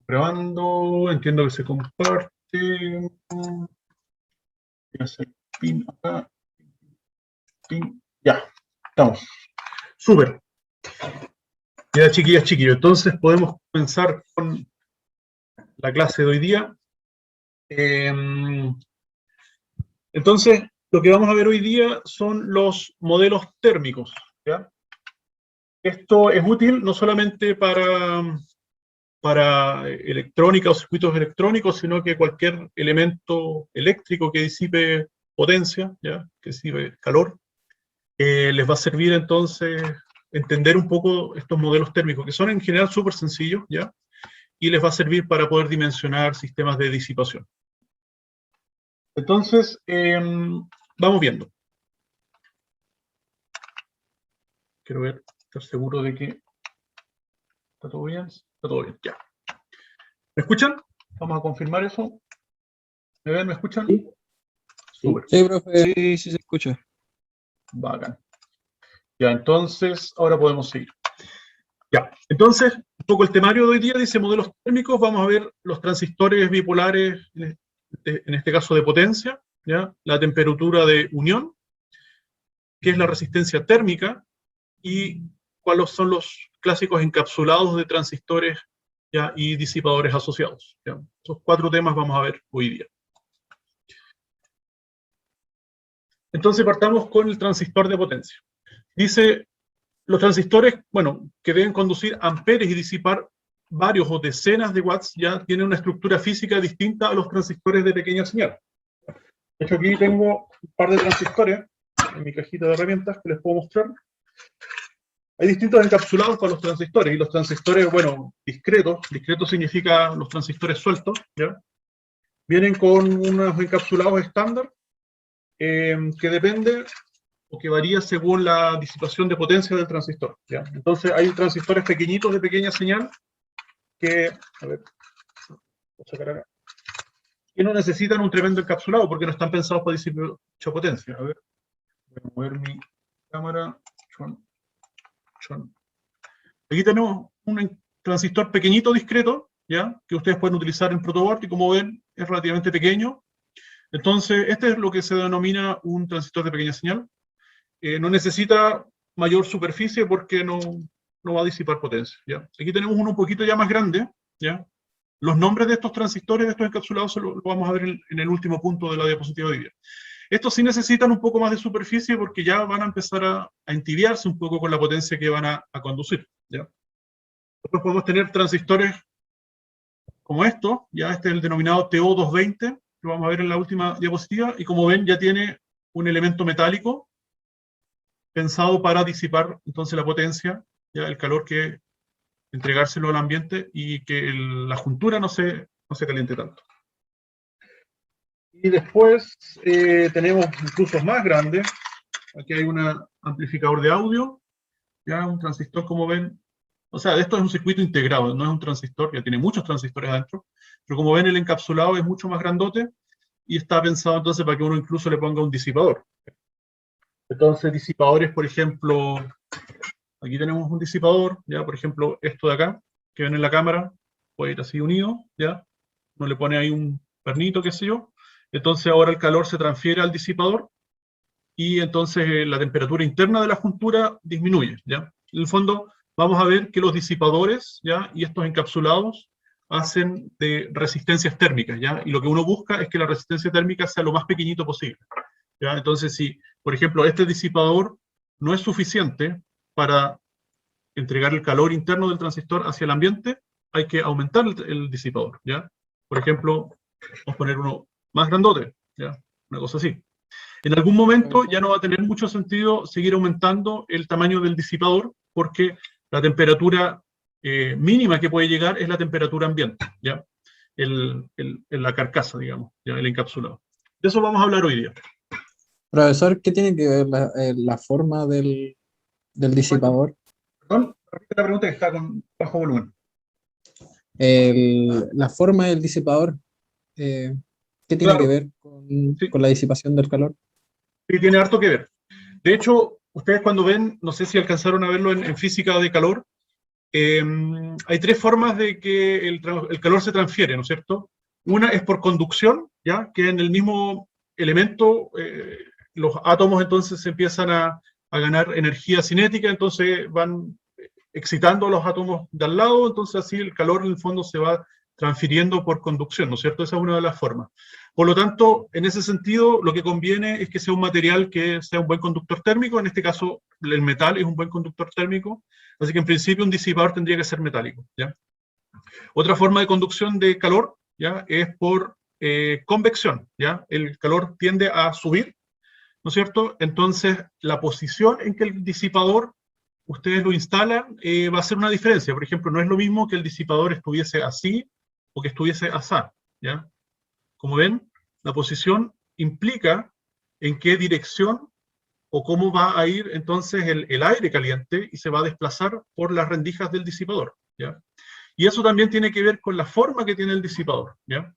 Grabando, entiendo que se comparte. Voy a hacer pin acá. Pin. Ya, estamos. Súper. Ya, chiquillas, chiquillos. Entonces podemos comenzar con la clase de hoy día. Entonces, lo que vamos a ver hoy día son los modelos térmicos, ¿ya? Esto es útil no solamente para electrónica o circuitos electrónicos, sino que cualquier elemento eléctrico que disipe potencia, ¿ya? Que disipe calor, les va a servir entonces entender un poco estos modelos térmicos, que son en general súper sencillos, ¿ya? Y les va a servir para poder dimensionar sistemas de disipación. Entonces, vamos viendo. Quiero ver, estar seguro de que está todo bien. Está todo bien, ya. ¿Me escuchan? Vamos a confirmar eso. ¿Me ven? ¿Me escuchan? Sí. Súper. Sí, profe. Sí, sí se escucha. Bacán. Ya, entonces, ahora podemos seguir. Ya, entonces, un poco el temario de hoy día dice modelos térmicos. Vamos a ver los transistores bipolares, en este caso de potencia, ¿ya? La temperatura de unión, qué es la resistencia térmica y cuáles son los clásicos encapsulados de transistores, ¿ya? Y disipadores asociados, ¿ya? Esos 4 temas vamos a ver hoy día. Entonces partamos con el transistor de potencia. Dice, los transistores, bueno, que deben conducir amperes y disipar varios o decenas de watts, ya tienen una estructura física distinta a los transistores de pequeña señal. De hecho, aquí tengo un par de transistores en mi cajita de herramientas que les puedo mostrar. Hay distintos encapsulados para los transistores, y los transistores, bueno, discretos significa los transistores sueltos, ¿ya? Vienen con unos encapsulados estándar, que depende o que varía según la disipación de potencia del transistor, ¿ya? Entonces hay transistores pequeñitos de pequeña señal que, a ver, voy a sacar acá, que no necesitan un tremendo encapsulado porque no están pensados para disipar mucha potencia. A ver, voy a mover mi cámara. Aquí tenemos un transistor pequeñito, discreto, ¿ya? Que ustedes pueden utilizar en protoboard y, como ven, es relativamente pequeño. Entonces, este es lo que se denomina un transistor de pequeña señal. No necesita mayor superficie porque no va a disipar potencia, ¿ya? Aquí tenemos uno un poquito ya más grande, ¿ya? Los nombres de estos transistores, de estos encapsulados, lo vamos a ver en el último punto de la diapositiva de hoy día. Estos sí necesitan un poco más de superficie porque ya van a empezar a entibiarse un poco con la potencia que van a conducir, ¿ya? Nosotros podemos tener transistores como estos, ya este es el denominado TO220, lo vamos a ver en la última diapositiva, y como ven ya tiene un elemento metálico pensado para disipar entonces la potencia, ya el calor que entregárselo al ambiente y que la juntura no se caliente tanto. Y después tenemos incluso más grandes. Aquí hay un amplificador de audio, ya un transistor, como ven. O sea, esto es un circuito integrado, no es un transistor, ya tiene muchos transistores adentro, pero como ven el encapsulado es mucho más grandote y está pensado entonces para que uno incluso le ponga un disipador. Entonces, disipadores, por ejemplo, aquí tenemos un disipador, ya, por ejemplo, esto de acá, que ven en la cámara, puede ir así unido, ya, uno le pone ahí un pernito, qué sé yo, entonces ahora el calor se transfiere al disipador y entonces la temperatura interna de la juntura disminuye, ya. En el fondo, vamos a ver que los disipadores, ya, y estos encapsulados hacen de resistencias térmicas, ya, y lo que uno busca es que la resistencia térmica sea lo más pequeñito posible, ya. Entonces, si, por ejemplo, este disipador no es suficiente para entregar el calor interno del transistor hacia el ambiente, hay que aumentar el disipador, ¿ya? Por ejemplo, vamos a poner uno más grandote, ¿ya? Una cosa así. En algún momento ya no va a tener mucho sentido seguir aumentando el tamaño del disipador porque la temperatura mínima que puede llegar es la temperatura ambiente, ¿ya? La carcasa, digamos, ¿ya? El encapsulado. De eso vamos a hablar hoy día. Profesor, ¿qué tiene que ver la forma del disipador? Perdón, repite la pregunta que está con bajo volumen. La forma del disipador, ¿qué tiene que ver con la disipación del calor? Sí, tiene harto que ver. De hecho, ustedes cuando ven, no sé si alcanzaron a verlo en física de calor, hay tres formas de que el calor se transfiere, ¿no es cierto? Una es por conducción, ¿ya? Que en el mismo elemento los átomos entonces empiezan a ganar energía cinética, entonces van excitando a los átomos de al lado, entonces así el calor en el fondo se va transfiriendo por conducción, ¿no es cierto? Esa es una de las formas. Por lo tanto, en ese sentido, lo que conviene es que sea un material que sea un buen conductor térmico, en este caso el metal es un buen conductor térmico, así que en principio un disipador tendría que ser metálico, ¿ya? Otra forma de conducción de calor, ¿ya? Es por convección, ¿ya? El calor tiende a subir, ¿no es cierto? Entonces, la posición en que el disipador ustedes lo instalan va a hacer una diferencia. Por ejemplo, no es lo mismo que el disipador estuviese así o que estuviese asá, ¿ya? Como ven, la posición implica en qué dirección o cómo va a ir entonces el aire caliente y se va a desplazar por las rendijas del disipador, ¿ya? Y eso también tiene que ver con la forma que tiene el disipador, ¿ya?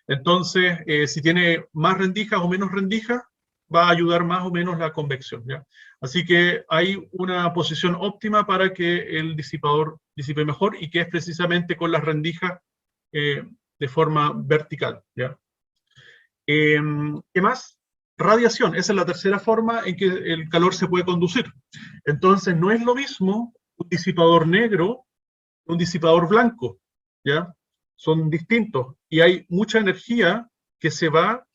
Entonces, si tiene más rendijas o menos rendijas, va a ayudar más o menos la convección, ¿ya? Así que hay una posición óptima para que el disipador disipe mejor y que es precisamente con las rendijas de forma vertical, ¿ya? ¿Qué más? Radiación, esa es la tercera forma en que el calor se puede conducir. Entonces, no es lo mismo un disipador negro que un disipador blanco, ¿ya? Son distintos y hay mucha energía que se va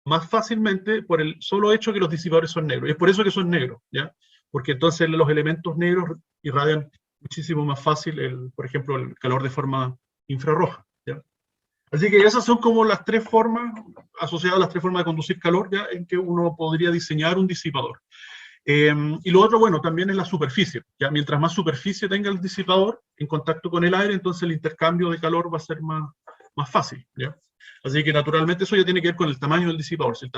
más fácilmente por el solo hecho que los disipadores son negros. Y es por eso que son negros, ¿ya? Porque entonces los elementos negros irradian muchísimo más fácil, por ejemplo, el calor de forma infrarroja, ¿ya? Así que esas son como las tres formas, asociadas a las tres formas de conducir calor, ¿ya? En que uno podría diseñar un disipador. Y lo otro, bueno, también es la superficie, ¿ya? Mientras más superficie tenga el disipador en contacto con el aire, entonces el intercambio de calor va a ser más fácil, ¿ya? Así que naturalmente eso ya tiene que ver con el tamaño del disipador, si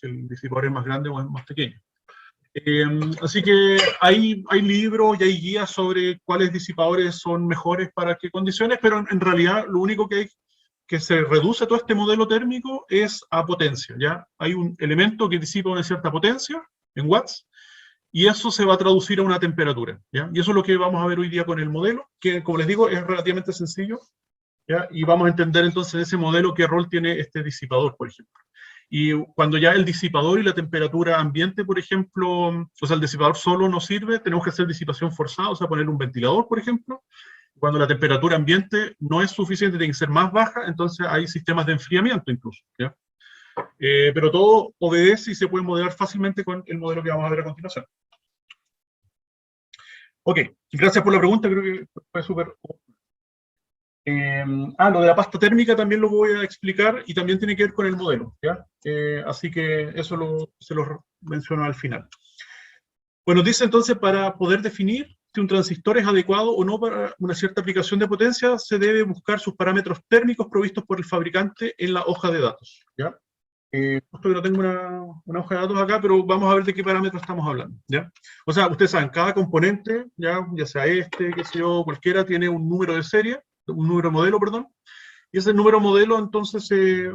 el disipador es más grande o es más pequeño. Así que hay libros y hay guías sobre cuáles disipadores son mejores para qué condiciones, pero en realidad lo único que se reduce todo este modelo térmico es a potencia, ¿ya? Hay un elemento que disipa una cierta potencia en watts, y eso se va a traducir a una temperatura, ¿ya? Y eso es lo que vamos a ver hoy día con el modelo, que como les digo es relativamente sencillo, ¿ya? Y vamos a entender entonces en ese modelo qué rol tiene este disipador, por ejemplo. Y cuando ya el disipador y la temperatura ambiente, por ejemplo, o sea, el disipador solo no sirve, tenemos que hacer disipación forzada, o sea, poner un ventilador, por ejemplo. Cuando la temperatura ambiente no es suficiente, tiene que ser más baja, entonces hay sistemas de enfriamiento incluso, ¿ya? Pero todo obedece y se puede modelar fácilmente con el modelo que vamos a ver a continuación. Ok, gracias por la pregunta, creo que fue súper... lo de la pasta térmica también lo voy a explicar y también tiene que ver con el modelo, ¿ya? Así que eso se lo menciono al final. Bueno, dice entonces, para poder definir si un transistor es adecuado o no para una cierta aplicación de potencia, se debe buscar sus parámetros térmicos provistos por el fabricante en la hoja de datos, ¿ya? Justo que no tengo una hoja de datos acá, pero vamos a ver de qué parámetros estamos hablando, ¿ya? O sea, ustedes saben, cada componente, ya sea qué sé yo, cualquiera, tiene un número de serie, un número modelo, perdón, y ese número modelo, entonces,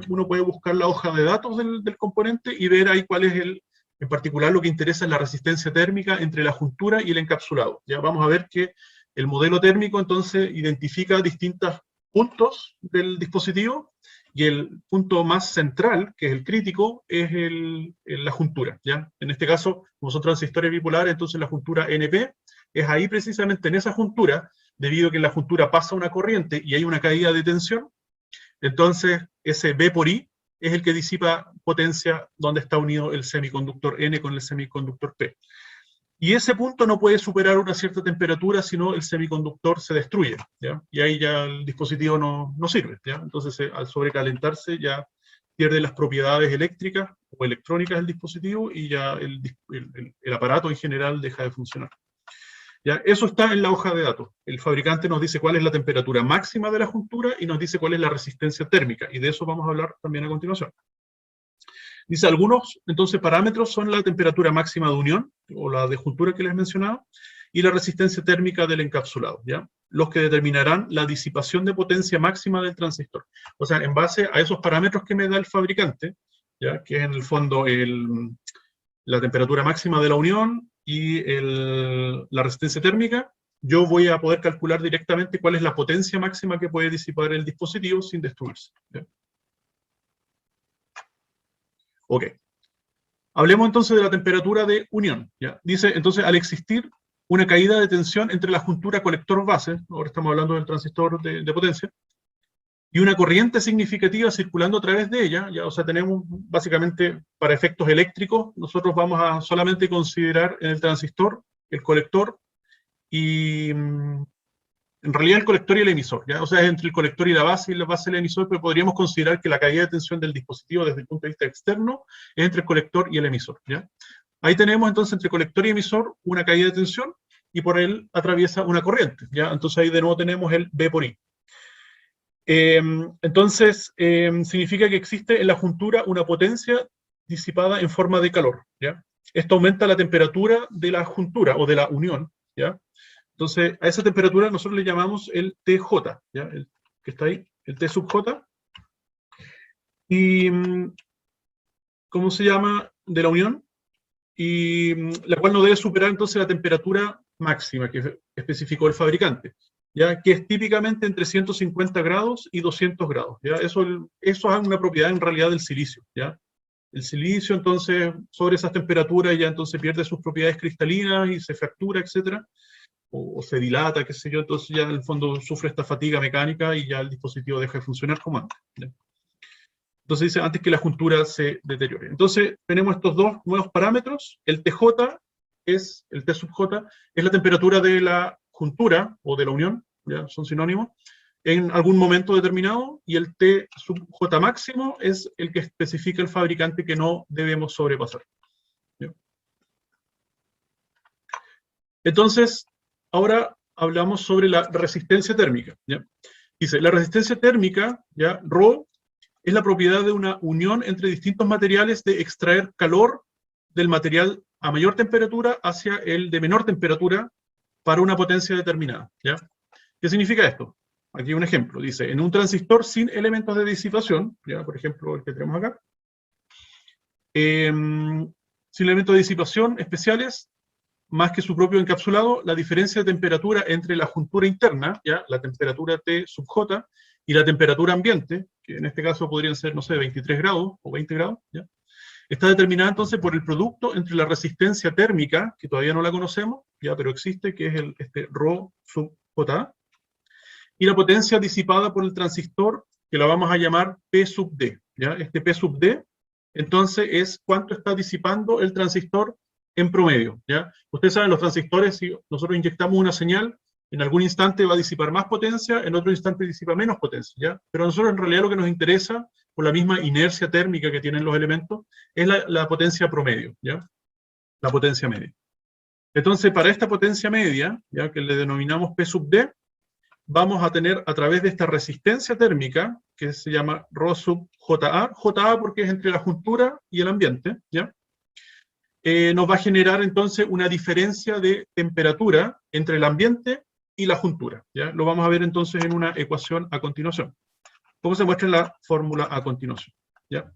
uno puede buscar la hoja de datos del componente y ver ahí cuál es en particular lo que interesa es la resistencia térmica entre la juntura y el encapsulado. Ya vamos a ver que el modelo térmico, entonces, identifica distintos puntos del dispositivo, y el punto más central, que es el crítico, es la juntura, ¿ya? En este caso, como son transistores bipolares, entonces la juntura NP es ahí precisamente en esa juntura, debido a que en la juntura pasa una corriente y hay una caída de tensión, entonces ese B por I es el que disipa potencia donde está unido el semiconductor N con el semiconductor P. Y ese punto no puede superar una cierta temperatura, sino el semiconductor se destruye, ¿ya? Y ahí ya el dispositivo no sirve, ¿ya? Entonces, al sobrecalentarse ya pierde las propiedades eléctricas o electrónicas del dispositivo y ya el aparato en general deja de funcionar. ¿Ya? Eso está en la hoja de datos. El fabricante nos dice cuál es la temperatura máxima de la juntura y nos dice cuál es la resistencia térmica, y de eso vamos a hablar también a continuación. Dice, algunos, entonces, parámetros son la temperatura máxima de unión, o la de juntura que les mencionaba, y la resistencia térmica del encapsulado, ¿ya? Los que determinarán la disipación de potencia máxima del transistor. O sea, en base a esos parámetros que me da el fabricante, ¿ya? Que es en el fondo la temperatura máxima de la unión y la resistencia térmica, yo voy a poder calcular directamente cuál es la potencia máxima que puede disipar el dispositivo sin destruirse. ¿Ya? Ok. Hablemos entonces de la temperatura de unión. ¿Ya? Dice, entonces, al existir una caída de tensión entre la juntura colector-base, ahora estamos hablando del transistor de potencia, y una corriente significativa circulando a través de ella, ¿ya? O sea, tenemos básicamente, para efectos eléctricos, nosotros vamos a solamente considerar en el transistor, el colector, y en realidad el colector y el emisor, ¿ya? O sea, es entre el colector y la base del emisor, pero podríamos considerar que la caída de tensión del dispositivo desde el punto de vista externo es entre el colector y el emisor, ¿ya? Ahí tenemos entonces entre colector y emisor una caída de tensión y por él atraviesa una corriente, ¿ya? Entonces ahí de nuevo tenemos el V por I. Entonces, significa que existe en la juntura una potencia disipada en forma de calor, ¿ya? Esto aumenta la temperatura de la juntura o de la unión, ¿ya? Entonces, a esa temperatura nosotros le llamamos el TJ, ¿ya? El que está ahí, el T sub J. Y, ¿cómo se llama? De la unión. Y la cual no debe superar entonces la temperatura máxima que especificó el fabricante, ¿ya? Que es típicamente entre 150 grados y 200 grados, ¿ya? Eso es una propiedad en realidad del silicio, ¿ya? El silicio, entonces, sobre esas temperaturas ya entonces pierde sus propiedades cristalinas y se fractura, etcétera, o se dilata, qué sé yo, entonces ya en el fondo sufre esta fatiga mecánica y ya el dispositivo deja de funcionar como antes, ¿ya? Entonces dice, antes que la juntura se deteriore. Entonces tenemos estos dos nuevos parámetros. El TJ es, el T sub J, es la temperatura de la juntura, o de la unión, ya son sinónimos, en algún momento determinado, y el T sub J máximo es el que especifica el fabricante que no debemos sobrepasar. ¿Ya? Entonces, ahora hablamos sobre la resistencia térmica. ¿Ya? Dice, la resistencia térmica, ¿ya? Rho, es la propiedad de una unión entre distintos materiales de extraer calor del material a mayor temperatura hacia el de menor temperatura para una potencia determinada, ¿ya? ¿Qué significa esto? Aquí un ejemplo, dice, en un transistor sin elementos de disipación, ¿ya? Por ejemplo, el que tenemos acá, sin elementos de disipación especiales, más que su propio encapsulado, la diferencia de temperatura entre la juntura interna, ¿ya? La temperatura T sub J, y la temperatura ambiente, que en este caso podrían ser, no sé, 23 grados o 20 grados, ¿ya? Está determinada entonces por el producto entre la resistencia térmica, que todavía no la conocemos, ¿ya? Pero existe, que es este Rho sub J, y la potencia disipada por el transistor, que la vamos a llamar P sub D, ¿ya? Este P sub D, entonces, es cuánto está disipando el transistor en promedio, ¿ya? Ustedes saben, los transistores, si nosotros inyectamos una señal, en algún instante va a disipar más potencia, en otro instante disipa menos potencia, ¿ya? Pero a nosotros en realidad lo que nos interesa, por la misma inercia térmica que tienen los elementos, es la potencia promedio, ¿ya? La potencia media. Entonces, para esta potencia media, ¿ya? Que le denominamos P sub D, vamos a tener a través de esta resistencia térmica, que se llama Rho sub JA, JA porque es entre la juntura y el ambiente, ¿ya? Nos va a generar entonces una diferencia de temperatura entre el ambiente y la juntura, ¿ya? Lo vamos a ver entonces en una ecuación a continuación. ¿Cómo se muestra en la fórmula a continuación? ¿Ya?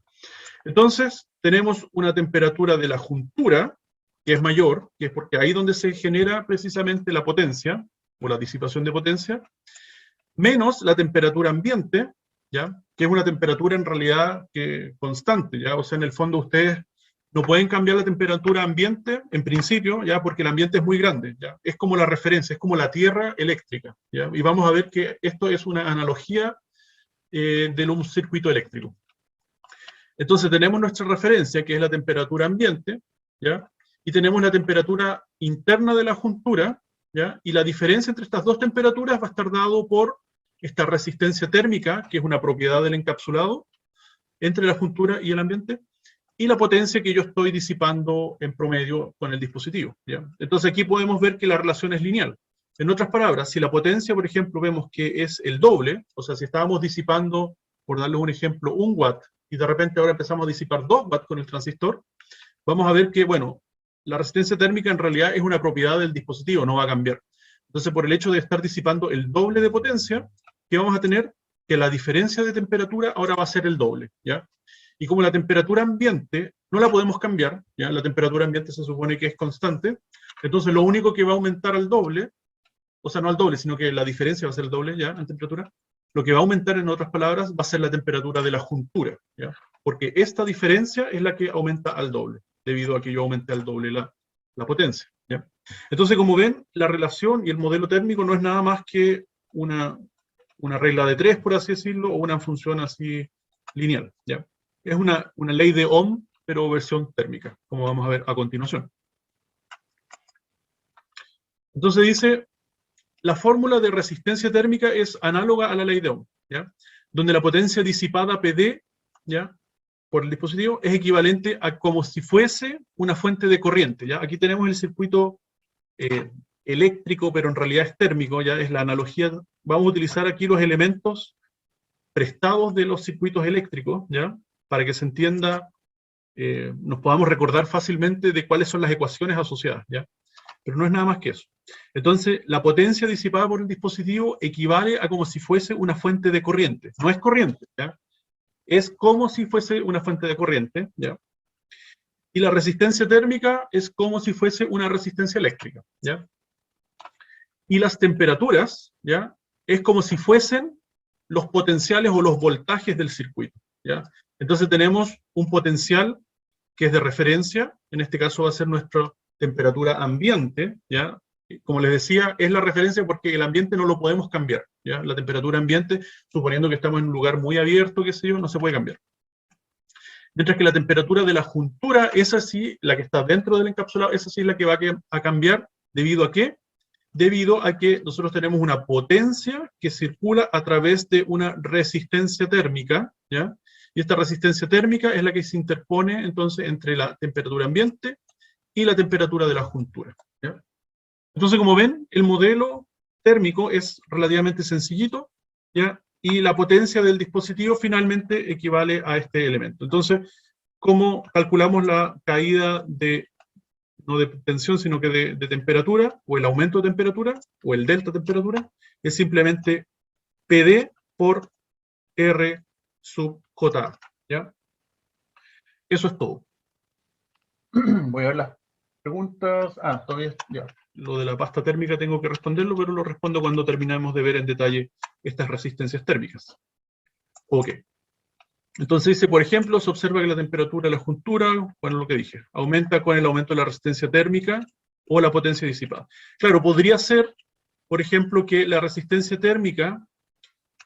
Entonces, tenemos una temperatura de la juntura, que es mayor, que es porque ahí donde se genera precisamente la potencia, o la disipación de potencia, menos la temperatura ambiente, ¿ya? Que es una temperatura en realidad constante, ¿ya? O sea, en el fondo ustedes no pueden cambiar la temperatura ambiente, en principio, ¿ya? Porque el ambiente es muy grande, ¿ya? Es como la referencia, es como la tierra eléctrica, ¿ya? Y vamos a ver que esto es una analogía de un circuito eléctrico. Entonces tenemos nuestra referencia, que es la temperatura ambiente, ¿ya? Y tenemos la temperatura interna de la juntura, ¿ya? Y la diferencia entre estas dos temperaturas va a estar dado por esta resistencia térmica, que es una propiedad del encapsulado, entre la juntura y el ambiente, y la potencia que yo estoy disipando en promedio con el dispositivo, ¿ya? Entonces aquí podemos ver que la relación es lineal. En otras palabras, si la potencia, por ejemplo, vemos que es el doble, o sea, si estábamos disipando, por darles un ejemplo, 1 watt, y de repente ahora empezamos a disipar 2 watts con el transistor, vamos a ver que, bueno, la resistencia térmica en realidad es una propiedad del dispositivo, no va a cambiar. Entonces, por el hecho de estar disipando el doble de potencia, ¿qué vamos a tener? Que la diferencia de temperatura ahora va a ser el doble, ¿ya? Y como la temperatura ambiente no la podemos cambiar, ¿ya? La temperatura ambiente se supone que es constante, entonces lo único que va a aumentar al doble o sea, no al doble, sino que la diferencia va a ser el doble ya en temperatura, lo que va a aumentar, en otras palabras, va a ser la temperatura de la juntura, ¿ya? Porque esta diferencia es la que aumenta al doble, debido a que yo aumenté al doble la potencia, ¿ya? Entonces, como ven, la relación y el modelo térmico no es nada más que una regla de 3, por así decirlo, o una función así lineal, ¿ya? Es una ley de Ohm, pero versión térmica, como vamos a ver a continuación. Entonces dice, la fórmula de resistencia térmica es análoga a la ley de Ohm, ¿ya? Donde la potencia disipada PD, ¿ya?, por el dispositivo es equivalente a como si fuese una fuente de corriente, ¿ya? Aquí tenemos el circuito eléctrico, pero en realidad es térmico, ya es la analogía. Vamos a utilizar aquí los elementos prestados de los circuitos eléctricos, ¿ya?, para que se entienda, nos podamos recordar fácilmente de cuáles son las ecuaciones asociadas, ¿ya? Pero no es nada más que eso. Entonces, la potencia disipada por el dispositivo equivale a como si fuese una fuente de corriente. No es corriente, ¿ya? Es como si fuese una fuente de corriente, ¿ya? Y la resistencia térmica es como si fuese una resistencia eléctrica, ¿ya? Y las temperaturas, ¿ya?, es como si fuesen los potenciales o los voltajes del circuito, ¿ya? Entonces tenemos un potencial que es de referencia, en este caso va a ser nuestra temperatura ambiente, ¿ya? Como les decía, es la referencia porque el ambiente no lo podemos cambiar, ¿ya? La temperatura ambiente, suponiendo que estamos en un lugar muy abierto, qué sé yo, no se puede cambiar. Mientras que la temperatura de la juntura, esa sí, la que está dentro del encapsulado, esa sí es la que va a cambiar, ¿debido a qué? Debido a que nosotros tenemos una potencia que circula a través de una resistencia térmica, ¿ya? Y esta resistencia térmica es la que se interpone entonces entre la temperatura ambiente y la temperatura de la juntura, ¿ya? Entonces, como ven, el modelo térmico es relativamente sencillito, ¿ya? Y la potencia del dispositivo finalmente equivale a este elemento. Entonces, ¿cómo calculamos la caída no de tensión, sino que de temperatura, o el aumento de temperatura, o el delta temperatura? Es simplemente PD por R sub J, ¿ya? Eso es todo. Voy a ver las preguntas. Todavía, ya. Lo de la pasta térmica tengo que responderlo, pero lo respondo cuando terminemos de ver en detalle estas resistencias térmicas. Ok. Entonces dice, por ejemplo, se observa que la temperatura de la juntura, bueno, lo que dije, aumenta con el aumento de la resistencia térmica o la potencia disipada. Claro, podría ser, por ejemplo, que la resistencia térmica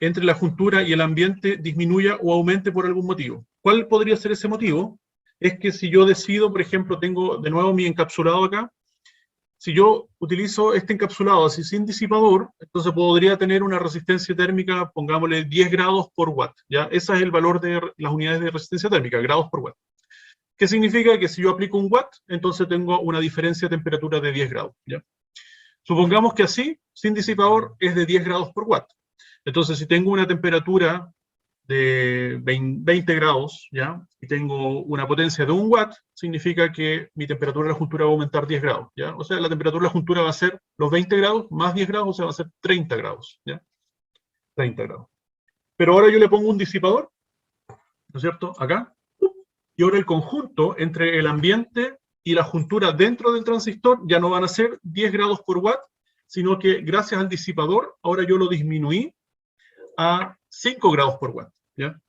entre la juntura y el ambiente disminuya o aumente por algún motivo. ¿Cuál podría ser ese motivo? Es que si yo decido, por ejemplo, tengo de nuevo mi encapsulado acá, si yo utilizo este encapsulado así sin disipador, entonces podría tener una resistencia térmica, pongámosle 10 grados por watt, ¿ya? Ese es el valor de las unidades de resistencia térmica, grados por watt. ¿Qué significa? Que si yo aplico un watt, entonces tengo una diferencia de temperatura de 10 grados, ¿ya? Supongamos que así, sin disipador, es de 10 grados por watt. Entonces, si tengo una temperatura de 20 grados, ¿ya?, y tengo una potencia de 1 watt, significa que mi temperatura de la juntura va a aumentar 10 grados, ¿ya? O sea, la temperatura de la juntura va a ser los 20 grados más 10 grados, o sea, va a ser 30 grados, ¿ya? 30 grados. Pero ahora yo le pongo un disipador, ¿no es cierto?, acá, y ahora el conjunto entre el ambiente y la juntura dentro del transistor ya no van a ser 10 grados por watt, sino que gracias al disipador, ahora yo lo disminuí a 5 grados por watt, ¿ya?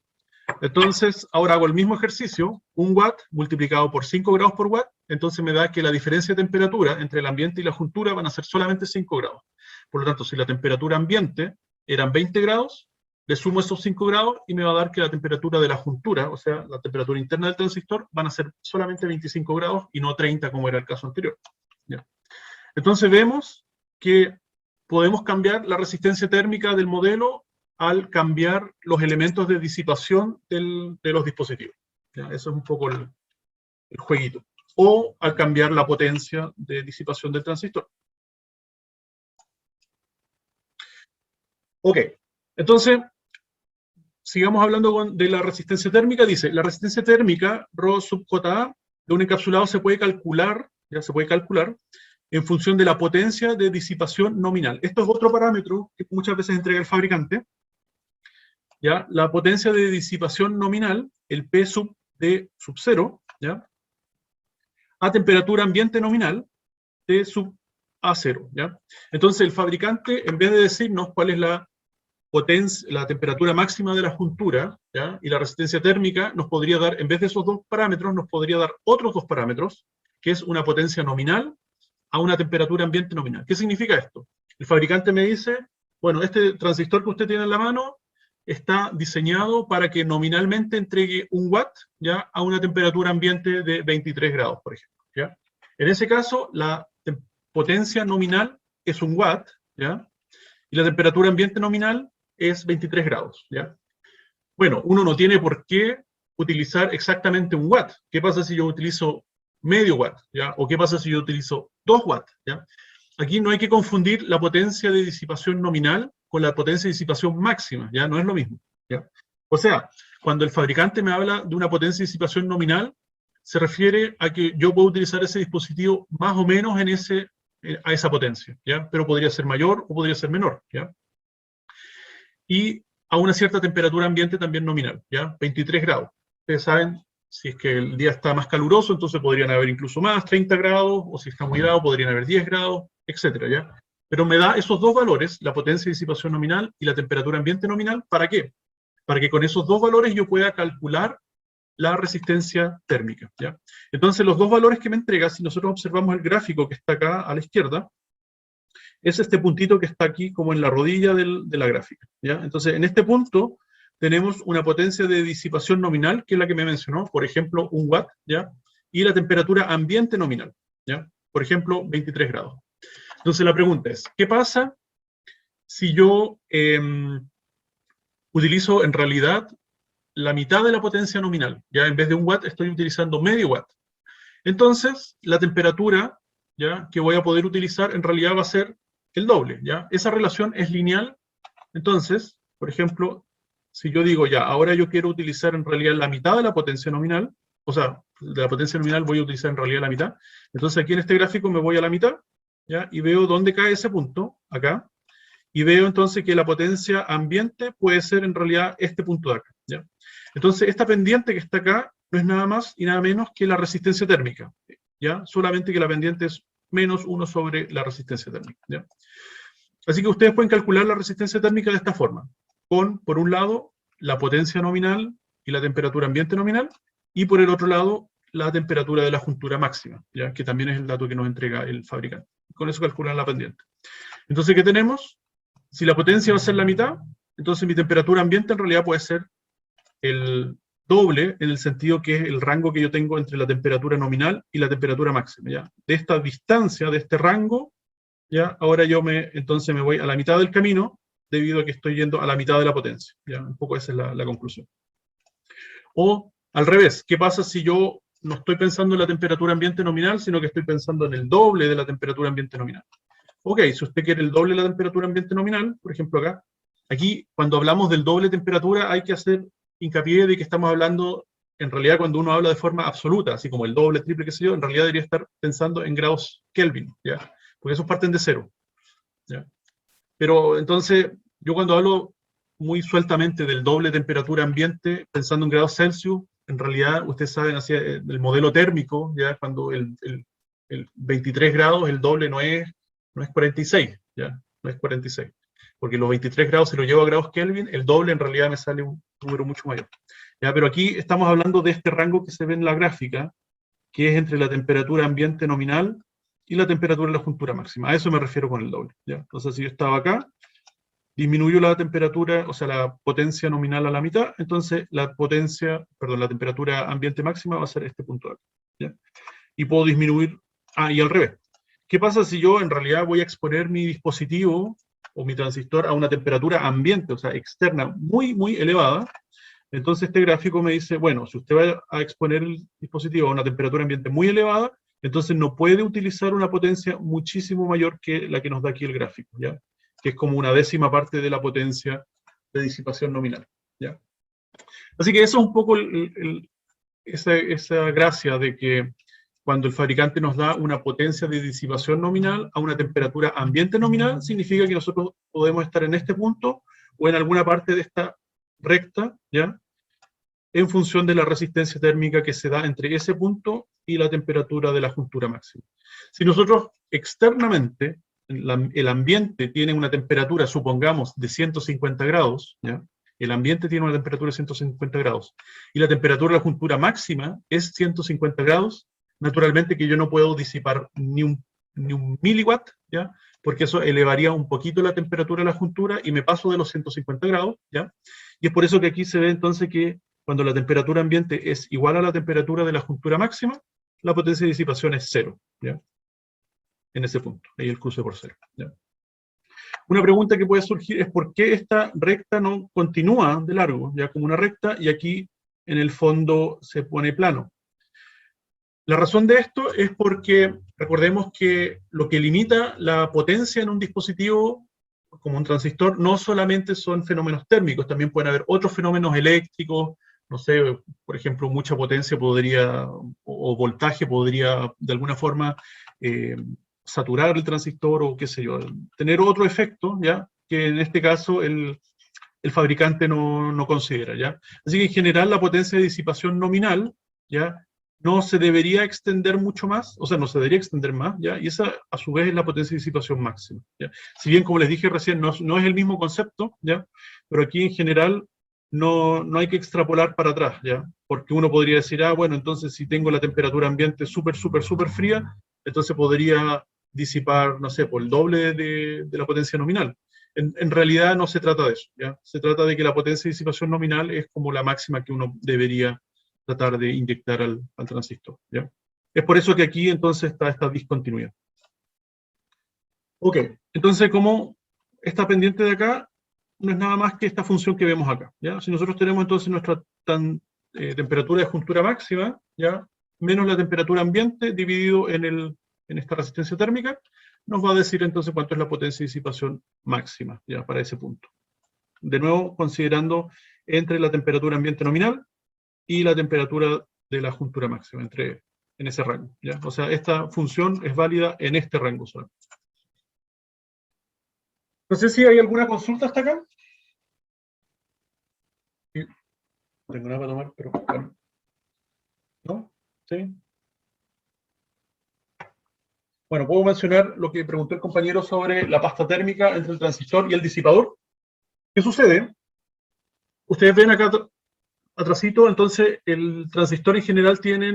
Entonces, ahora hago el mismo ejercicio, 1 watt multiplicado por 5 grados por watt, entonces me da que la diferencia de temperatura entre el ambiente y la juntura van a ser solamente 5 grados. Por lo tanto, si la temperatura ambiente eran 20 grados, le sumo esos 5 grados y me va a dar que la temperatura de la juntura, o sea, la temperatura interna del transistor, van a ser solamente 25 grados y no 30 como era el caso anterior, ¿ya? Entonces vemos que podemos cambiar la resistencia térmica del modelo al cambiar los elementos de disipación de los dispositivos, ¿ya? Eso es un poco el jueguito. O al cambiar la potencia de disipación del transistor. Ok, entonces, sigamos hablando de la resistencia térmica. Dice, la resistencia térmica, ρ sub JA, de un encapsulado se puede calcular, ya se puede calcular, en función de la potencia de disipación nominal. Esto es otro parámetro que muchas veces entrega el fabricante. ¿Ya? La potencia de disipación nominal, el P sub D sub 0, ¿ya?, a temperatura ambiente nominal, T sub a 0, ¿ya? Entonces el fabricante, en vez de decirnos cuál es la temperatura máxima de la juntura, ¿ya? Y la resistencia térmica, nos podría dar, en vez de esos dos parámetros, nos podría dar otros dos parámetros, que es una potencia nominal a una temperatura ambiente nominal. ¿Qué significa esto? El fabricante me dice, bueno, este transistor que usted tiene en la mano está diseñado para que nominalmente entregue 1 watt, ¿ya? A una temperatura ambiente de 23 grados, por ejemplo, ¿ya? En ese caso, la potencia nominal es 1 watt, ¿ya? Y la temperatura ambiente nominal es 23 grados, ¿ya? Bueno, uno no tiene por qué utilizar exactamente 1 watt. ¿Qué pasa si yo utilizo medio watt, ¿ya? ¿O qué pasa si yo utilizo 2 watts, ¿ya? Aquí no hay que confundir la potencia de disipación nominal con la potencia de disipación máxima, ¿ya? No es lo mismo, ¿ya? O sea, cuando el fabricante me habla de una potencia de disipación nominal, se refiere a que yo puedo utilizar ese dispositivo más o menos a esa potencia, ¿ya? Pero podría ser mayor o podría ser menor, ¿ya? Y a una cierta temperatura ambiente también nominal, ¿ya? 23 grados. Ustedes saben, si es que el día está más caluroso, entonces podrían haber incluso más, 30 grados, o si está muy helado, podrían haber 10 grados, etcétera, ¿ya? Pero me da esos dos valores, la potencia de disipación nominal y la temperatura ambiente nominal, ¿para qué? Para que con esos dos valores yo pueda calcular la resistencia térmica, ¿ya? Entonces, los dos valores que me entrega, si nosotros observamos el gráfico que está acá a la izquierda, es este puntito que está aquí como en la rodilla de la gráfica, ¿ya? Entonces, en este punto tenemos una potencia de disipación nominal, que es la que me mencionó, por ejemplo, 1 watt, ¿ya? Y la temperatura ambiente nominal, ¿ya? Por ejemplo, 23 grados. Entonces, la pregunta es, ¿qué pasa si yo utilizo en realidad la mitad de la potencia nominal? Ya en vez de 1 watt estoy utilizando medio watt. Entonces, la temperatura, ¿ya?, que voy a poder utilizar en realidad va a ser el doble, ¿ya? Esa relación es lineal. Entonces, por ejemplo, si yo digo, ya, ahora yo quiero utilizar en realidad la mitad de la potencia nominal, o sea, de la potencia nominal voy a utilizar en realidad la mitad, entonces aquí en este gráfico me voy a la mitad, ¿ya? Y veo dónde cae ese punto, acá, y veo entonces que la potencia ambiente puede ser en realidad este punto de acá, ¿ya? Entonces, esta pendiente que está acá no es nada más y nada menos que la resistencia térmica, ¿ya? Solamente que la pendiente es menos 1 sobre la resistencia térmica, ¿ya? Así que ustedes pueden calcular la resistencia térmica de esta forma, con, por un lado, la potencia nominal y la temperatura ambiente nominal, y por el otro lado, la temperatura de la juntura máxima, ¿ya?, que también es el dato que nos entrega el fabricante. Con eso calculan la pendiente. Entonces, ¿qué tenemos? Si la potencia va a ser la mitad, entonces mi temperatura ambiente en realidad puede ser el doble, en el sentido que es el rango que yo tengo entre la temperatura nominal y la temperatura máxima, ¿ya? De esta distancia, de este rango, ¿ya? Ahora entonces me voy a la mitad del camino, debido a que estoy yendo a la mitad de la potencia, ¿ya? Un poco esa es la conclusión. O, al revés, ¿qué pasa si yo no estoy pensando en la temperatura ambiente nominal, sino que estoy pensando en el doble de la temperatura ambiente nominal? Ok, si usted quiere el doble de la temperatura ambiente nominal, por ejemplo acá, aquí cuando hablamos del doble de temperatura hay que hacer hincapié de que estamos hablando, en realidad cuando uno habla de forma absoluta, así como el doble, triple, qué sé yo, en realidad debería estar pensando en grados Kelvin, ¿ya? Porque esos parten de cero, ¿ya? Pero entonces, yo cuando hablo muy sueltamente del doble de temperatura ambiente, pensando en grados Celsius, en realidad ustedes saben, hacia el modelo térmico, ya cuando el 23 grados, el doble no es 46, ¿ya? No es 46. Porque los 23 grados, si lo llevo a grados Kelvin, el doble en realidad me sale un número mucho mayor, ¿ya? Pero aquí estamos hablando de este rango que se ve en la gráfica, que es entre la temperatura ambiente nominal y la temperatura de la juntura máxima. A eso me refiero con el doble, ¿ya? Entonces, si yo estaba acá, disminuyó la temperatura, o sea, la potencia nominal a la mitad, entonces la temperatura ambiente máxima va a ser este punto de acá, ¿ya? Y puedo disminuir, y al revés. ¿Qué pasa si yo en realidad voy a exponer mi dispositivo o mi transistor a una temperatura ambiente, o sea, externa, muy, muy elevada? Entonces este gráfico me dice, bueno, si usted va a exponer el dispositivo a una temperatura ambiente muy elevada, entonces no puede utilizar una potencia muchísimo mayor que la que nos da aquí el gráfico, ¿ya? Que es como una décima parte de la potencia de disipación nominal, ¿ya? Así que eso es un poco esa gracia de que cuando el fabricante nos da una potencia de disipación nominal a una temperatura ambiente nominal, significa que nosotros podemos estar en este punto o en alguna parte de esta recta, ¿ya? en función de la resistencia térmica que se da entre ese punto y la temperatura de la juntura máxima. Si nosotros externamente, el ambiente tiene una temperatura, supongamos, de 150 grados, ¿ya? El ambiente tiene una temperatura de 150 grados, y la temperatura de la juntura máxima es 150 grados, naturalmente que yo no puedo disipar ni un miliwatt, ¿ya? Porque eso elevaría un poquito la temperatura de la juntura y me paso de los 150 grados, ¿ya? Y es por eso que aquí se ve entonces que cuando la temperatura ambiente es igual a la temperatura de la juntura máxima, la potencia de disipación es cero, ¿ya? En ese punto, ahí el cruce por cero, ¿ya? Una pregunta que puede surgir es por qué esta recta no continúa de largo, ya como una recta, y aquí en el fondo se pone plano. La razón de esto es porque recordemos que lo que limita la potencia en un dispositivo como un transistor no solamente son fenómenos térmicos, también pueden haber otros fenómenos eléctricos, no sé, por ejemplo, mucha potencia podría, o voltaje podría de alguna forma saturar el transistor o qué sé yo, tener otro efecto, ¿ya? Que en este caso el fabricante no considera, ¿ya? Así que en general la potencia de disipación nominal, ¿ya? No se debería extender mucho más, o sea, no se debería extender más, ¿ya? Y esa, a su vez, es la potencia de disipación máxima, ¿ya? Si bien, como les dije recién, no es el mismo concepto, ¿ya? Pero aquí, en general, no hay que extrapolar para atrás, ¿ya? Porque uno podría decir, bueno, entonces, si tengo la temperatura ambiente súper fría, entonces podría disipar, no sé, por el doble de la potencia nominal. En realidad no se trata de eso, ¿ya? Se trata de que la potencia de disipación nominal es como la máxima que uno debería tratar de inyectar al transistor, ¿ya? Es por eso que aquí entonces está esta discontinuidad. Ok, entonces como esta pendiente de acá no es nada más que esta función que vemos acá, ¿ya? Si nosotros tenemos entonces nuestra temperatura de juntura máxima, ¿ya? Menos la temperatura ambiente dividido en esta resistencia térmica, nos va a decir entonces cuánto es la potencia de disipación máxima, ¿ya? Para ese punto. De nuevo, considerando entre la temperatura ambiente nominal y la temperatura de la juntura máxima, en ese rango, ¿ya? O sea, esta función es válida en este rango solo. No sé si hay alguna consulta hasta acá. Sí. No tengo nada para tomar, pero bueno. ¿No? ¿Sí? Bueno, puedo mencionar lo que preguntó el compañero sobre la pasta térmica entre el transistor y el disipador. ¿Qué sucede? Ustedes ven acá atrasito, entonces el transistor en general tiene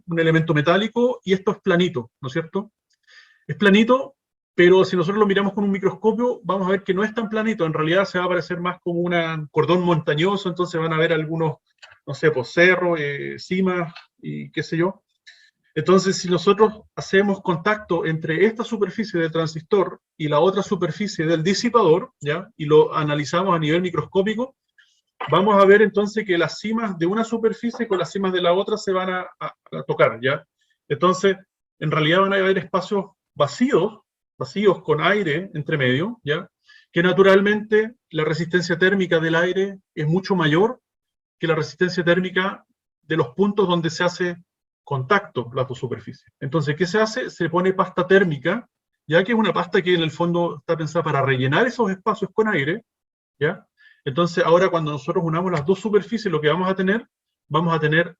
un elemento metálico y esto es planito, ¿no es cierto? Es planito, pero si nosotros lo miramos con un microscopio, vamos a ver que no es tan planito, en realidad se va a parecer más como un cordón montañoso, entonces van a ver algunos, no sé, pues cerros, cimas y qué sé yo. Entonces, si nosotros hacemos contacto entre esta superficie del transistor y la otra superficie del disipador, ¿ya? Y lo analizamos a nivel microscópico, vamos a ver entonces que las cimas de una superficie con las cimas de la otra se van a tocar, ¿ya? Entonces, en realidad van a haber espacios vacíos con aire entre medio, ¿ya? Que naturalmente la resistencia térmica del aire es mucho mayor que la resistencia térmica de los puntos donde se hace contacto las dos superficies. Entonces, ¿qué se hace? Se pone pasta térmica, ya que es una pasta que en el fondo está pensada para rellenar esos espacios con aire, ¿ya? Entonces, ahora cuando nosotros unamos las dos superficies, lo que vamos a tener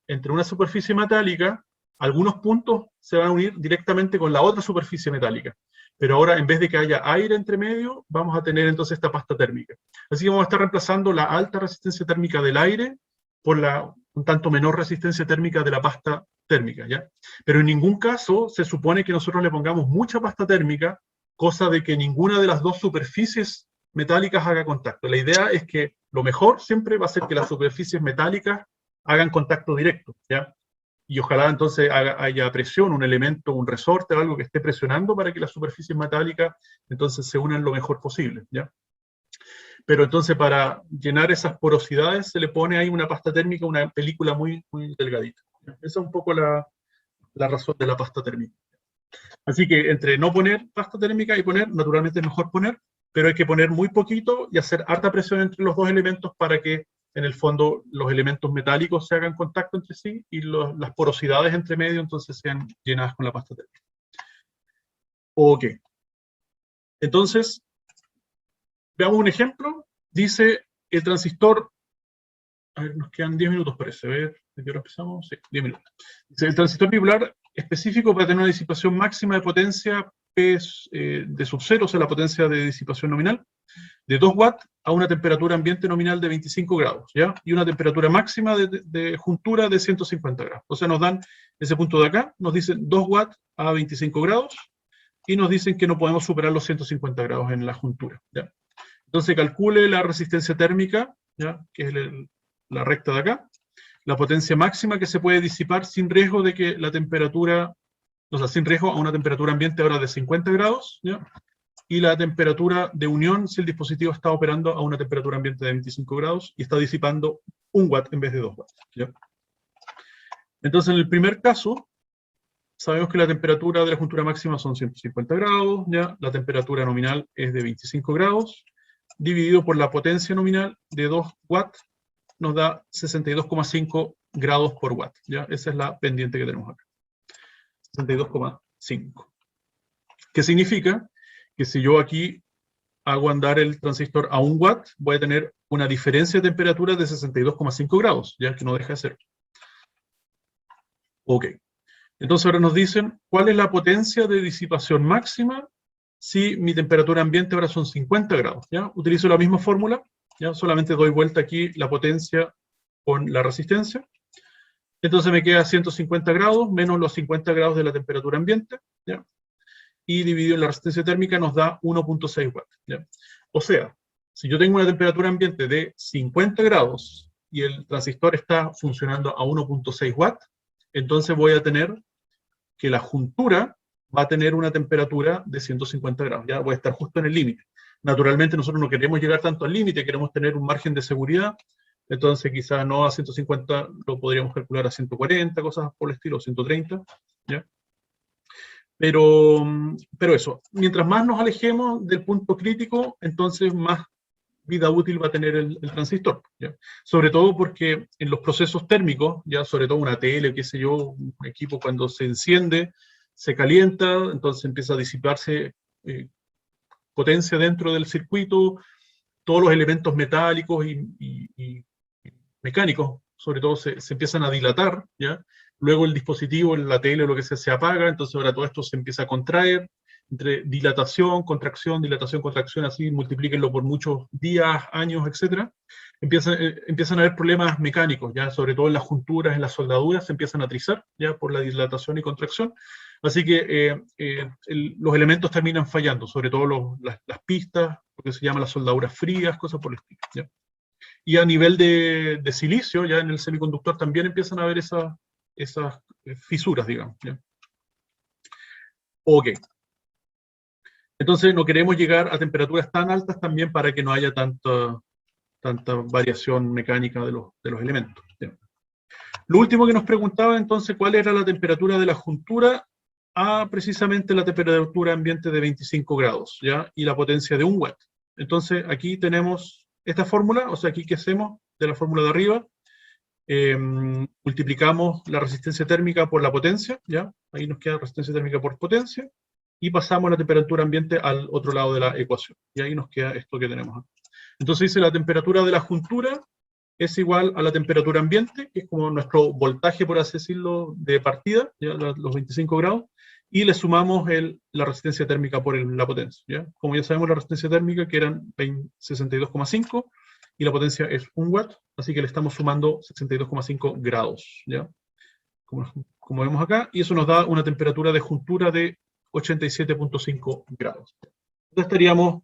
entre una superficie metálica, algunos puntos se van a unir directamente con la otra superficie metálica. Pero ahora, en vez de que haya aire entre medio, vamos a tener entonces esta pasta térmica. Así que vamos a estar reemplazando la alta resistencia térmica del aire por la un tanto menor resistencia térmica de la pasta térmica, ¿ya? Pero en ningún caso se supone que nosotros le pongamos mucha pasta térmica, cosa de que ninguna de las dos superficies metálicas haga contacto. La idea es que lo mejor siempre va a ser que las superficies metálicas hagan contacto directo, ¿ya? Y ojalá entonces haya presión, un elemento, un resorte o algo que esté presionando para que las superficies metálicas entonces se unan lo mejor posible, ¿ya? Pero entonces para llenar esas porosidades se le pone ahí una pasta térmica, una película muy delgadita. ¿Ya? Esa es un poco la razón de la pasta térmica. Así que entre no poner pasta térmica y poner, naturalmente es mejor poner, pero hay que poner muy poquito y hacer harta presión entre los dos elementos para que en el fondo los elementos metálicos se hagan contacto entre sí y las porosidades entre medio entonces sean llenadas con la pasta térmica. Ok. Entonces, veamos un ejemplo. Dice el transistor a ver, nos quedan 10 minutos parece, a ver, ¿de qué hora empezamos? Sí, 10 minutos. Dice, el transistor bipolar específico para tener una disipación máxima de potencia P de sub 0, o sea, la potencia de disipación nominal, de 2 watts a una temperatura ambiente nominal de 25 grados, ¿ya? Y una temperatura máxima de juntura de 150 grados. O sea, nos dan ese punto de acá, nos dicen 2 watts a 25 grados, y nos dicen que no podemos superar los 150 grados en la juntura, ¿ya? Entonces calcule la resistencia térmica, ¿ya? Que es la recta de acá, la potencia máxima que se puede disipar sin riesgo de que la temperatura, o sea, sin riesgo a una temperatura ambiente ahora de 50 grados, ¿ya? Y la temperatura de unión si el dispositivo está operando a una temperatura ambiente de 25 grados y está disipando 1 watt en vez de 2 watts, ¿ya? Entonces, en el primer caso, sabemos que la temperatura de la juntura máxima son 150 grados, ¿ya? La temperatura nominal es de 25 grados, dividido por la potencia nominal de 2 watts, nos da 62,5 grados por watt, ¿ya? Esa es la pendiente que tenemos acá. 62,5. ¿Qué significa? Que si yo aquí hago andar el transistor a 1 watt, voy a tener una diferencia de temperatura de 62,5 grados, ya que no deja de ser. Ok. Entonces ahora nos dicen, ¿cuál es la potencia de disipación máxima si mi temperatura ambiente ahora son 50 grados? ¿Ya? Utilizo la misma fórmula, ¿ya? Solamente doy vuelta aquí la potencia con la resistencia. Entonces me queda 150 grados menos los 50 grados de la temperatura ambiente, ¿ya? Y dividido en la resistencia térmica nos da 1.6 watts, ¿ya? O sea, si yo tengo una temperatura ambiente de 50 grados y el transistor está funcionando a 1.6 watts, entonces voy a tener que la juntura va a tener una temperatura de 150 grados, ya voy a estar justo en el límite. Naturalmente nosotros no queremos llegar tanto al límite, queremos tener un margen de seguridad, entonces quizás no a 150, lo podríamos calcular a 140, cosas por el estilo, 130, ¿ya? Pero eso, mientras más nos alejemos del punto crítico, entonces más vida útil va a tener el transistor, ¿ya? Sobre todo porque en los procesos térmicos, ya sobre todo una tele, qué sé yo, un equipo cuando se enciende, se calienta, entonces empieza a disiparse potencia dentro del circuito, todos los elementos metálicos y mecánicos, sobre todo, se empiezan a dilatar, ¿ya? Luego el dispositivo, la tele o lo que sea, se apaga, entonces ahora todo esto se empieza a contraer, entre dilatación, contracción, así, multiplíquenlo por muchos días, años, etc. Empiezan a haber problemas mecánicos, ya, sobre todo en las junturas, en las soldaduras, se empiezan a trizar, ya, por la dilatación y contracción. Así que los elementos terminan fallando, sobre todo las pistas, lo que se llama las soldaduras frías, cosas por el estilo, ¿ya? Y a nivel de silicio, ya en el semiconductor también empiezan a haber esas fisuras, digamos, ¿ya? Ok. Entonces no queremos llegar a temperaturas tan altas también para que no haya tanta variación mecánica de los elementos, ¿ya? Lo último que nos preguntaba entonces, ¿cuál era la temperatura de la juntura a precisamente la temperatura ambiente de 25 grados, ¿ya? Y la potencia de 1 watt. Entonces aquí tenemos esta fórmula, o sea, aquí ¿qué hacemos? De la fórmula de arriba, multiplicamos la resistencia térmica por la potencia, ¿ya? Ahí nos queda resistencia térmica por potencia, y pasamos la temperatura ambiente al otro lado de la ecuación, y ahí nos queda esto que tenemos acá. Entonces dice la temperatura de la juntura es igual a la temperatura ambiente, que es como nuestro voltaje, por así decirlo, de partida, ¿ya? Los 25 grados, y le sumamos la resistencia térmica por la potencia, ¿ya? Como ya sabemos la resistencia térmica, que eran 62,5, y la potencia es 1 watt, así que le estamos sumando 62,5 grados, ¿ya? Como vemos acá, y eso nos da una temperatura de juntura de 87,5 grados. Entonces estaríamos,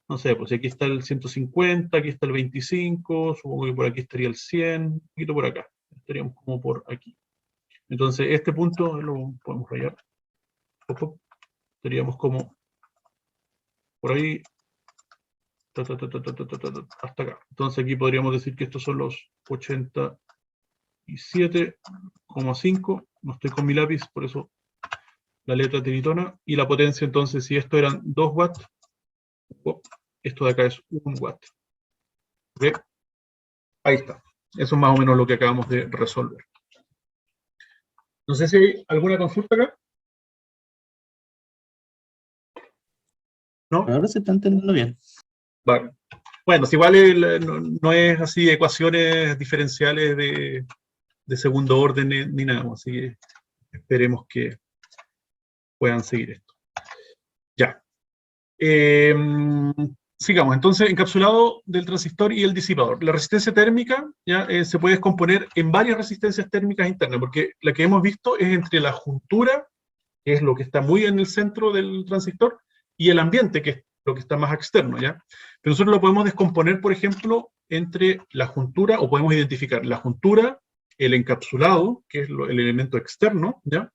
no sé, pues aquí está el 150, aquí está el 25, supongo que por aquí estaría el 100, un poquito por acá, estaríamos como por aquí. Entonces este punto lo podemos rayar, estaríamos como por ahí, hasta acá. Entonces aquí podríamos decir que estos son los 87,5, no estoy con mi lápiz, por eso la letra tiritona, y la potencia entonces, si esto eran 2 watts, esto de acá es 1 watt. ¿Okay? Ahí está. Eso es más o menos lo que acabamos de resolver. No sé si hay alguna consulta acá. ¿No? Ahora se está entendiendo bien. Vale. Bueno, si igual no es así ecuaciones diferenciales de segundo orden ni nada, así que esperemos que puedan seguir esto. Ya. Sigamos, entonces, encapsulado del transistor y el disipador. La resistencia térmica ya se puede descomponer en varias resistencias térmicas internas, porque la que hemos visto es entre la juntura, que es lo que está muy en el centro del transistor, y el ambiente, que es lo que está más externo, ¿ya? Pero nosotros lo podemos descomponer, por ejemplo, entre la juntura, o podemos identificar la juntura, el encapsulado, que es el elemento externo, ¿ya?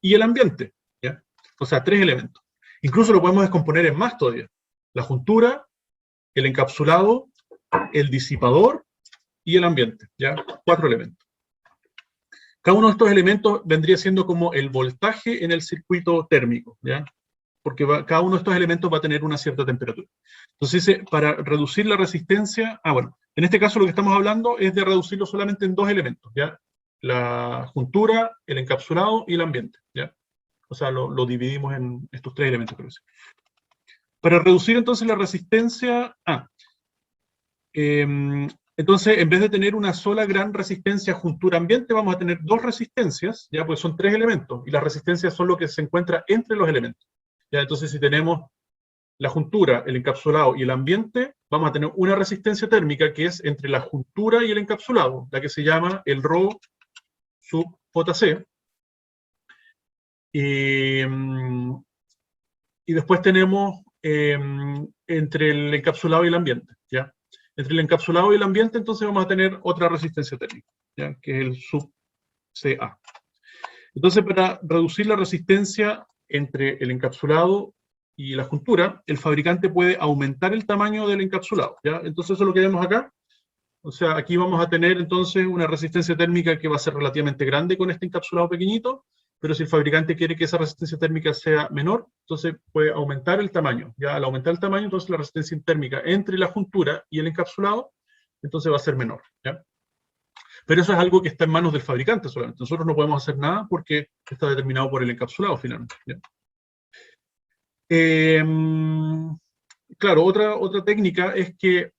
Y el ambiente, ¿ya? O sea, 3 elementos. Incluso lo podemos descomponer en más todavía. La juntura, el encapsulado, el disipador y el ambiente, ¿ya? 4 elementos. Cada uno de estos elementos vendría siendo como el voltaje en el circuito térmico, ¿ya? Porque cada uno de estos elementos va a tener una cierta temperatura. Entonces, para reducir la resistencia, bueno, en este caso lo que estamos hablando es de reducirlo solamente en 2 elementos, ¿ya? La juntura, el encapsulado y el ambiente, ¿ya? O sea, lo dividimos en estos 3 elementos, creo que sí. Para reducir entonces la resistencia, entonces en vez de tener una sola gran resistencia juntura-ambiente, vamos a tener 2 resistencias, ya, pues son 3 elementos, y las resistencias son lo que se encuentra entre los elementos. Ya, entonces si tenemos la juntura, el encapsulado y el ambiente, vamos a tener una resistencia térmica que es entre la juntura y el encapsulado, la que se llama el ρ sub JC. Y después tenemos entre el encapsulado y el ambiente, ¿ya? Entre el encapsulado y el ambiente, entonces vamos a tener otra resistencia térmica, ¿ya? Que es el sub CA. Entonces, para reducir la resistencia entre el encapsulado y la juntura, el fabricante puede aumentar el tamaño del encapsulado, ¿ya? Entonces, eso es lo que vemos acá. O sea, aquí vamos a tener entonces una resistencia térmica que va a ser relativamente grande con este encapsulado pequeñito, pero si el fabricante quiere que esa resistencia térmica sea menor, entonces puede aumentar el tamaño. Ya al aumentar el tamaño, entonces la resistencia térmica entre la juntura y el encapsulado, entonces va a ser menor, ¿ya? Pero eso es algo que está en manos del fabricante solamente. Nosotros no podemos hacer nada porque está determinado por el encapsulado finalmente, ¿ya? Claro, otra técnica es que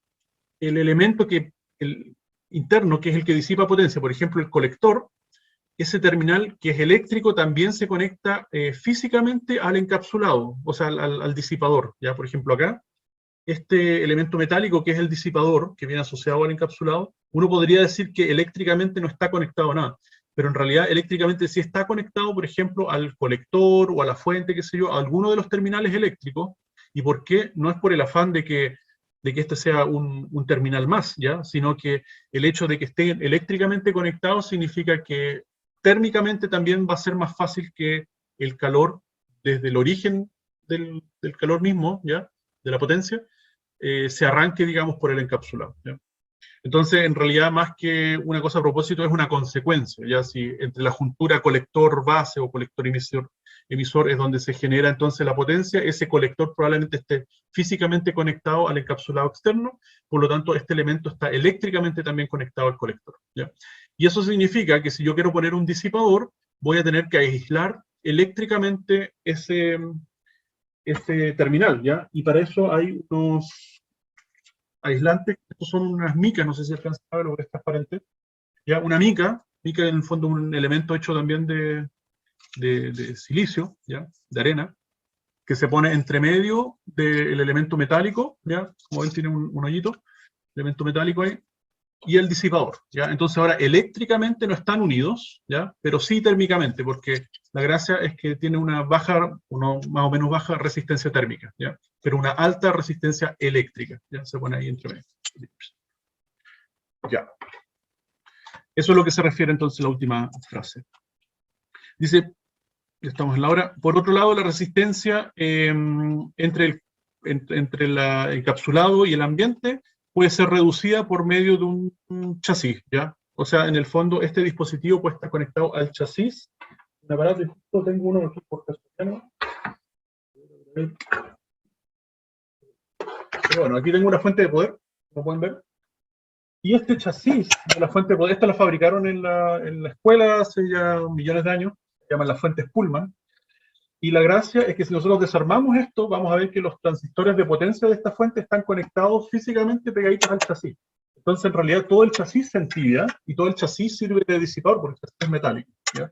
el elemento el interno, que es el que disipa potencia, por ejemplo, el colector, ese terminal que es eléctrico también se conecta físicamente al encapsulado, o sea, al disipador. Ya, por ejemplo, acá, este elemento metálico que es el disipador, que viene asociado al encapsulado, uno podría decir que eléctricamente no está conectado a nada, pero en realidad eléctricamente sí está conectado, por ejemplo, al colector o a la fuente, qué sé yo, a alguno de los terminales eléctricos. ¿Y por qué? No es por el afán de que este sea un terminal más, ¿ya? Sino que el hecho de que esté eléctricamente conectado significa que térmicamente también va a ser más fácil que el calor, desde el origen del calor mismo, ¿ya? De la potencia, se arranque, digamos, por el encapsulado, ¿ya? Entonces, en realidad, más que una cosa a propósito, es una consecuencia, ya si entre la juntura colector-base o colector-emisor es donde se genera entonces la potencia, ese colector probablemente esté físicamente conectado al encapsulado externo, por lo tanto, este elemento está eléctricamente también conectado al colector, ¿ya? Y eso significa que si yo quiero poner un disipador, voy a tener que aislar eléctricamente ese terminal, ¿ya? Y para eso hay unos aislantes, estos son unas micas, no sé si alcanzan a ver lo que es transparente, ya, una mica en el fondo un elemento hecho también de silicio, ya, de arena, que se pone entre medio del elemento metálico, ya, como ven tiene un hoyito, elemento metálico ahí, y el disipador, ¿ya? Entonces ahora eléctricamente no están unidos, ¿ya? Pero sí térmicamente, porque la gracia es que tiene una baja, más o menos baja resistencia térmica, ¿ya? Pero una alta resistencia eléctrica, ¿ya? Se pone ahí entre medio. Ya. Eso es lo que se refiere entonces a la última frase. Dice, estamos en la hora, por otro lado, la resistencia entre el encapsulado y el ambiente puede ser reducida por medio de un chasis, ¿ya? O sea, en el fondo, este dispositivo puede estar conectado al chasis. Un aparato, y justo tengo uno aquí por castellano. Pero bueno, aquí tengo una fuente de poder, como pueden ver. Y este chasis de la fuente de poder, esta la fabricaron en la escuela hace ya millones de años, se llaman las fuentes Pullman. Y la gracia es que si nosotros desarmamos esto, vamos a ver que los transistores de potencia de esta fuente están conectados físicamente pegaditos al chasis. Entonces, en realidad, todo el chasis se entibia y todo el chasis sirve de disipador porque el chasis es metálico, ¿ya?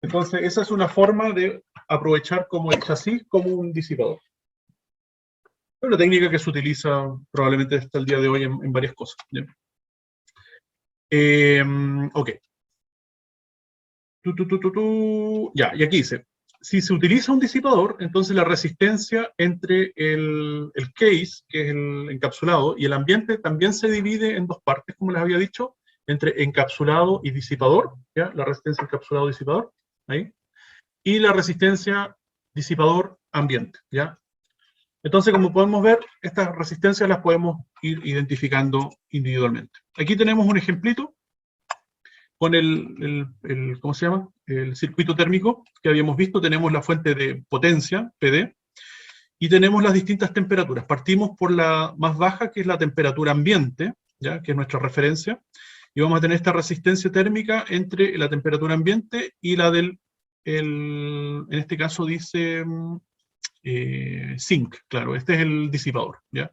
Entonces, esa es una forma de aprovechar como el chasis como un disipador. Es una técnica que se utiliza probablemente hasta el día de hoy en varias cosas, ¿ya? Ok. Ya, y aquí dice, si se utiliza un disipador, entonces la resistencia entre el case, que es el encapsulado, y el ambiente también se divide en dos partes, como les había dicho, entre encapsulado y disipador, ¿ya? La resistencia encapsulado-disipador, ahí, y la resistencia disipador-ambiente, ¿ya? Entonces, como podemos ver, estas resistencias las podemos ir identificando individualmente. Aquí tenemos un ejemplito con ¿cómo se llama? El circuito térmico que habíamos visto. Tenemos la fuente de potencia, PD, y tenemos las distintas temperaturas. Partimos por la más baja, que es la temperatura ambiente, ¿ya? Que es nuestra referencia, y vamos a tener esta resistencia térmica entre la temperatura ambiente y la del, en este caso dice zinc, claro, este es el disipador, ¿ya?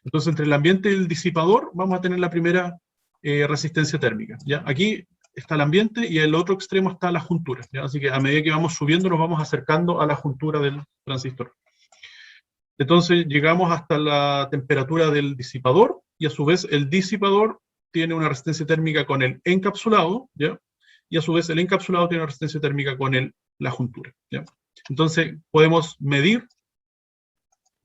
Entonces, entre el ambiente y el disipador vamos a tener la primera resistencia térmica, ¿ya? Aquí está el ambiente y en el otro extremo está la juntura, ¿ya? Así que a medida que vamos subiendo nos vamos acercando a la juntura del transistor. Entonces llegamos hasta la temperatura del disipador y a su vez el disipador tiene una resistencia térmica con el encapsulado, ¿ya? Y a su vez el encapsulado tiene una resistencia térmica con la juntura, ¿ya? Entonces podemos medir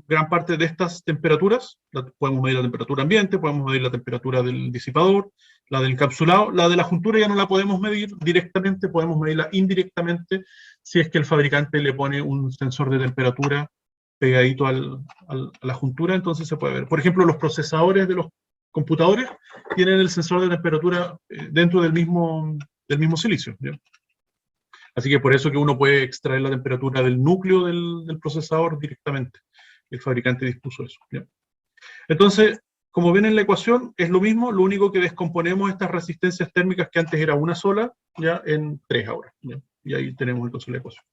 gran parte de estas temperaturas. Podemos medir la temperatura ambiente, podemos medir la temperatura del disipador, la del encapsulado. La de la juntura ya no la podemos medir directamente, podemos medirla indirectamente si es que el fabricante le pone un sensor de temperatura pegadito a la juntura, entonces se puede ver. Por ejemplo, los procesadores de los computadores tienen el sensor de temperatura dentro del mismo silicio, ¿ya? Así que por eso que uno puede extraer la temperatura del núcleo del procesador directamente. El fabricante dispuso eso, ¿ya? Entonces, como ven en la ecuación, es lo mismo, lo único que descomponemos estas resistencias térmicas que antes era una sola, ya en tres ahora, ¿ya? Y ahí tenemos entonces la ecuación.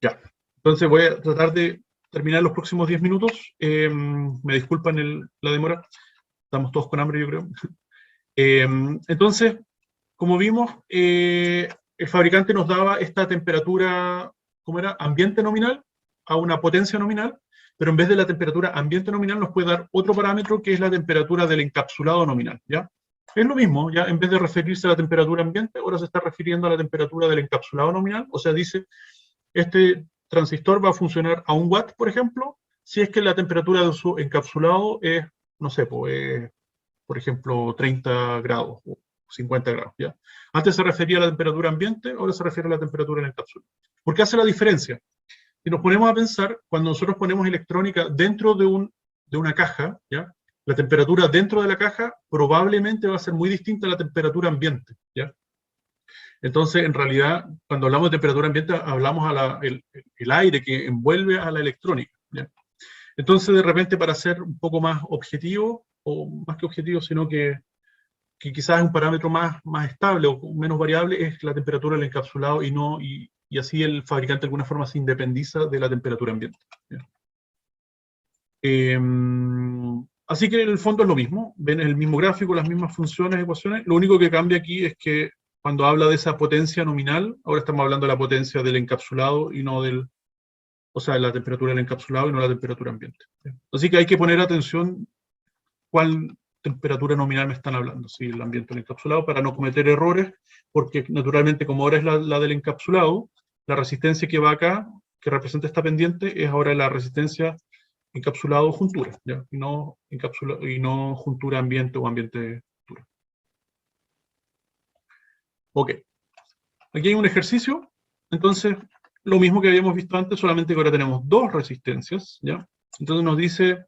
Ya, entonces voy a tratar de terminar los próximos 10 minutos. Me disculpan la demora, estamos todos con hambre, yo creo. Entonces, como vimos, el fabricante nos daba esta temperatura, ¿cómo era? Ambiente nominal a una potencia nominal, pero en vez de la temperatura ambiente nominal nos puede dar otro parámetro que es la temperatura del encapsulado nominal, ¿ya? Es lo mismo, ya en vez de referirse a la temperatura ambiente, ahora se está refiriendo a la temperatura del encapsulado nominal, o sea, dice, este transistor va a funcionar a 1 watt, por ejemplo, si es que la temperatura de su encapsulado es, no sé, pues, por ejemplo, 30 grados o 50 grados, ¿ya? Antes se refería a la temperatura ambiente, ahora se refiere a la temperatura en el encapsulado. ¿Por qué hace la diferencia? Si nos ponemos a pensar, cuando nosotros ponemos electrónica dentro de una caja, ¿ya? La temperatura dentro de la caja probablemente va a ser muy distinta a la temperatura ambiente, ¿ya? Entonces, en realidad, cuando hablamos de temperatura ambiente, hablamos el aire que envuelve a la electrónica, ¿ya? Entonces, de repente, para ser un poco más objetivo, o más que objetivo, sino que quizás es un parámetro más estable o menos variable, es la temperatura del encapsulado y así el fabricante de alguna forma se independiza de la temperatura ambiente, ¿ya? Así que en el fondo es lo mismo, ven el mismo gráfico, las mismas funciones, ecuaciones, lo único que cambia aquí es que cuando habla de esa potencia nominal, ahora estamos hablando de la potencia del encapsulado y no o sea, de la temperatura del encapsulado y no la temperatura ambiente, ¿ya? Así que hay que poner atención cuál temperatura nominal me están hablando, si el ambiente o el encapsulado, para no cometer errores, porque naturalmente como ahora es la del encapsulado, la resistencia que va acá, que representa esta pendiente, es ahora la resistencia encapsulado juntura, ¿ya? Y no juntura ambiente o ambiente juntura. Ok, aquí hay un ejercicio, entonces lo mismo que habíamos visto antes, solamente que ahora tenemos dos resistencias, ¿ya? Entonces nos dice,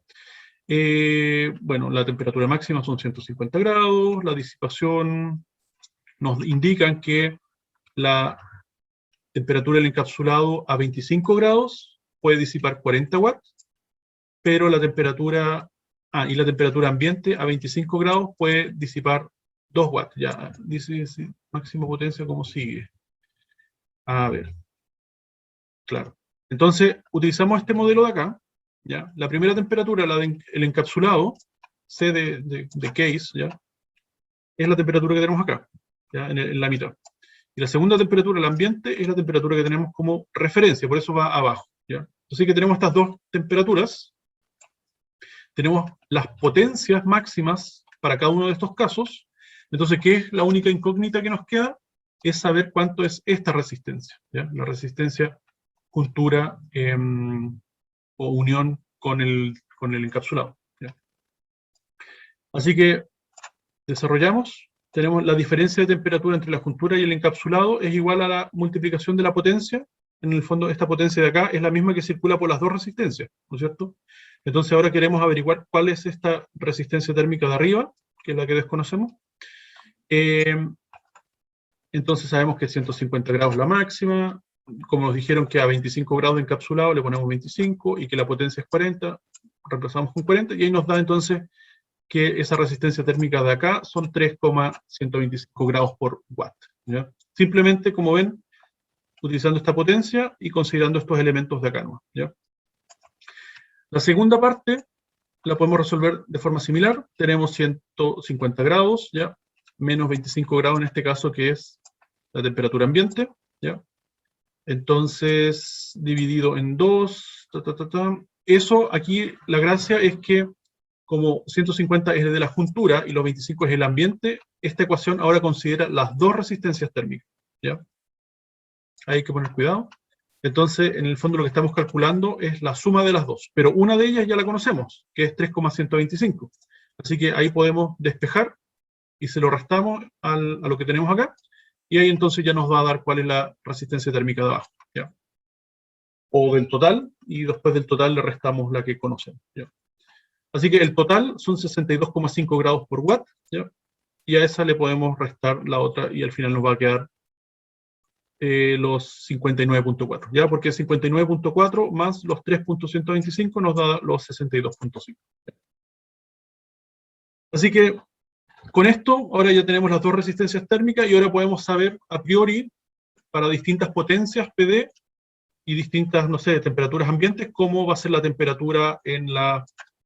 bueno, la temperatura máxima son 150 grados, la disipación nos indican que la temperatura del encapsulado a 25 grados puede disipar 40 watts, pero la temperatura, y la temperatura ambiente a 25 grados puede disipar 2 watts. Ya dice máxima potencia como sigue. A ver. Claro. Entonces, utilizamos este modelo de acá, ¿ya? La primera temperatura, la del encapsulado, C de case, ¿ya? Es la temperatura que tenemos acá, ¿ya? En la mitad. Y la segunda temperatura, el ambiente, es la temperatura que tenemos como referencia, por eso va abajo, ¿ya? Así que tenemos estas dos temperaturas, tenemos las potencias máximas para cada uno de estos casos. Entonces, ¿qué es la única incógnita que nos queda? Es saber cuánto es esta resistencia, ¿ya? La resistencia juntura o unión con el encapsulado, ¿ya? Así que desarrollamos, tenemos la diferencia de temperatura entre la juntura y el encapsulado es igual a la multiplicación de la potencia. En el fondo, esta potencia de acá es la misma que circula por las dos resistencias, ¿no es cierto? Entonces ahora queremos averiguar cuál es esta resistencia térmica de arriba, que es la que desconocemos. Entonces sabemos que 150 grados es la máxima, como nos dijeron que a 25 grados de encapsulado le ponemos 25 y que la potencia es 40, reemplazamos con 40 y ahí nos da entonces que esa resistencia térmica de acá son 3,125 grados por watt, ¿ya? Simplemente, como ven, utilizando esta potencia y considerando estos elementos de acá, ¿ya? La segunda parte la podemos resolver de forma similar. Tenemos 150 grados, ¿ya? Menos 25 grados en este caso, que es la temperatura ambiente, ¿ya? Entonces, dividido en 2, Eso, aquí, la gracia es que, como 150 es de la juntura y los 25 es el ambiente, esta ecuación ahora considera las dos resistencias térmicas, ¿ya? Hay que poner cuidado. Entonces, en el fondo lo que estamos calculando es la suma de las dos, pero una de ellas ya la conocemos, que es 3,125. Así que ahí podemos despejar y se lo restamos a lo que tenemos acá, y ahí entonces ya nos va a dar cuál es la resistencia térmica de abajo, ¿ya? O del total, y después del total le restamos la que conocemos, ¿ya? Así que el total son 62,5 grados por watt, ¿ya? Y a esa le podemos restar la otra, y al final nos va a quedar los 59,4, ¿ya? Porque 59,4 más los 3,125 nos da los 62,5. Así que con esto, ahora ya tenemos las dos resistencias térmicas y ahora podemos saber a priori, para distintas potencias PD y distintas, no sé, temperaturas ambientes, cómo va a ser la temperatura en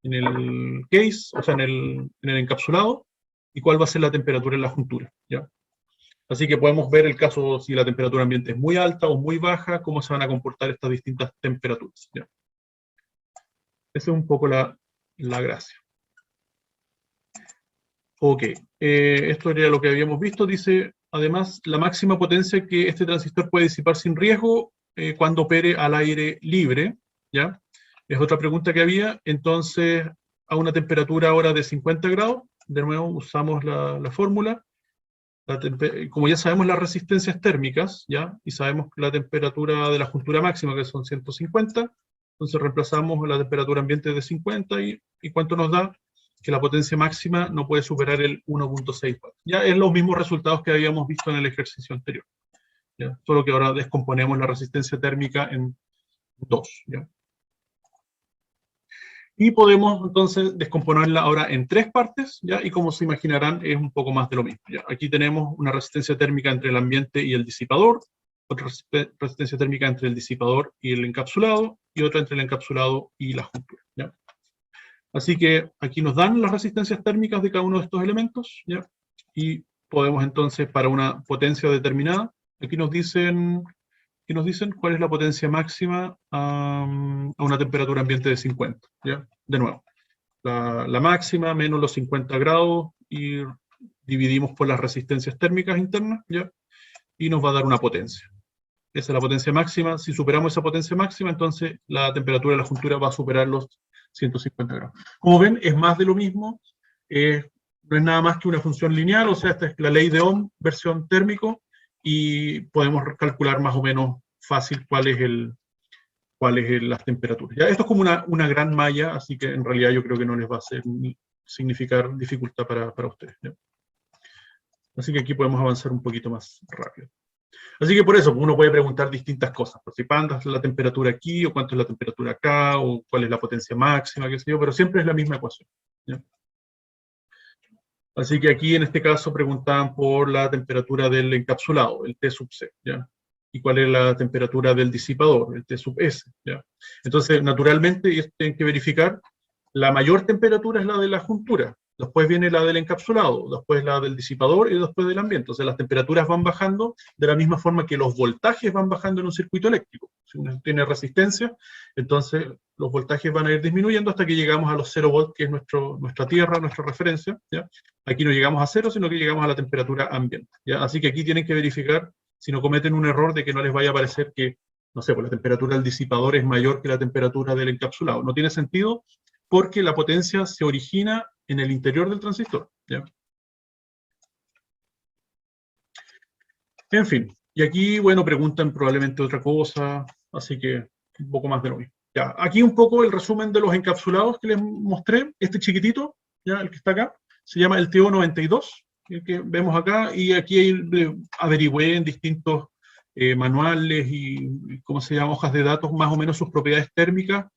el case, o sea, en el encapsulado, y cuál va a ser la temperatura en la juntura, ¿ya? Así que podemos ver el caso si la temperatura ambiente es muy alta o muy baja, cómo se van a comportar estas distintas temperaturas, ¿ya? Esa es un poco la gracia. Ok, esto era lo que habíamos visto. Dice, además, la máxima potencia que este transistor puede disipar sin riesgo cuando opere al aire libre, ¿ya? Es otra pregunta que había. Entonces, a una temperatura ahora de 50 grados, de nuevo usamos la fórmula. Como ya sabemos las resistencias térmicas, ¿ya? Y sabemos la temperatura de la juntura máxima, que son 150, entonces reemplazamos la temperatura ambiente de 50 y ¿cuánto nos da? Que la potencia máxima no puede superar el 1,6 watts. Ya es los mismos resultados que habíamos visto en el ejercicio anterior, ¿ya? Solo que ahora descomponemos la resistencia térmica en dos, ¿ya? Y podemos entonces descomponerla ahora en tres partes, ¿ya? Y como se imaginarán, es un poco más de lo mismo, ¿ya? Aquí tenemos una resistencia térmica entre el ambiente y el disipador, otra resistencia térmica entre el disipador y el encapsulado, y otra entre el encapsulado y la juntura, ¿ya? Así que aquí nos dan las resistencias térmicas de cada uno de estos elementos, ¿ya? Y podemos entonces, para una potencia determinada, aquí nos dicen cuál es la potencia máxima a una temperatura ambiente de 50, ¿ya? De nuevo, la máxima menos los 50 grados y dividimos por las resistencias térmicas internas, ¿ya? Y nos va a dar una potencia. Esa es la potencia máxima. Si superamos esa potencia máxima, entonces la temperatura de la juntura va a superar los 150 grados. Como ven, es más de lo mismo. No es nada más que una función lineal, o sea, esta es la ley de Ohm, versión térmico, y podemos calcular más o menos fácil cuál es las temperaturas. ¿Ya? Esto es como una gran malla, así que en realidad yo creo que no les va a significar dificultad para ustedes, ¿ya? Así que aquí podemos avanzar un poquito más rápido. Así que por eso uno puede preguntar distintas cosas, pues si cuánto es la temperatura aquí, o cuánto es la temperatura acá, o cuál es la potencia máxima, qué sé yo, pero siempre es la misma ecuación, ¿ya? Así que aquí en este caso preguntaban por la temperatura del encapsulado, el T sub C, ¿ya? y cuál es la temperatura del disipador, el T sub S, ¿ya? Entonces, naturalmente, ellos tienen que verificar, la mayor temperatura es la de la juntura, después viene la del encapsulado, después la del disipador y después del ambiente. O sea, las temperaturas van bajando de la misma forma que los voltajes van bajando en un circuito eléctrico. Si uno tiene resistencia, entonces los voltajes van a ir disminuyendo hasta que llegamos a los 0 volts, que es nuestra tierra, nuestra referencia, ¿ya? Aquí no llegamos a 0, sino que llegamos a la temperatura ambiente, ¿ya? Así que aquí tienen que verificar si no cometen un error de que no les vaya a parecer que, no sé, pues la temperatura del disipador es mayor que la temperatura del encapsulado. No tiene sentido, porque la potencia se origina en el interior del transistor, ¿ya? En fin, y aquí, bueno, preguntan probablemente otra cosa, así que un poco más de lo mismo. Ya, aquí un poco el resumen de los encapsulados que les mostré. Este chiquitito, ya, el que está acá, se llama el TO92, el que vemos acá, y aquí averigüé en distintos manuales y, ¿cómo se llama?, hojas de datos, más o menos sus propiedades térmicas.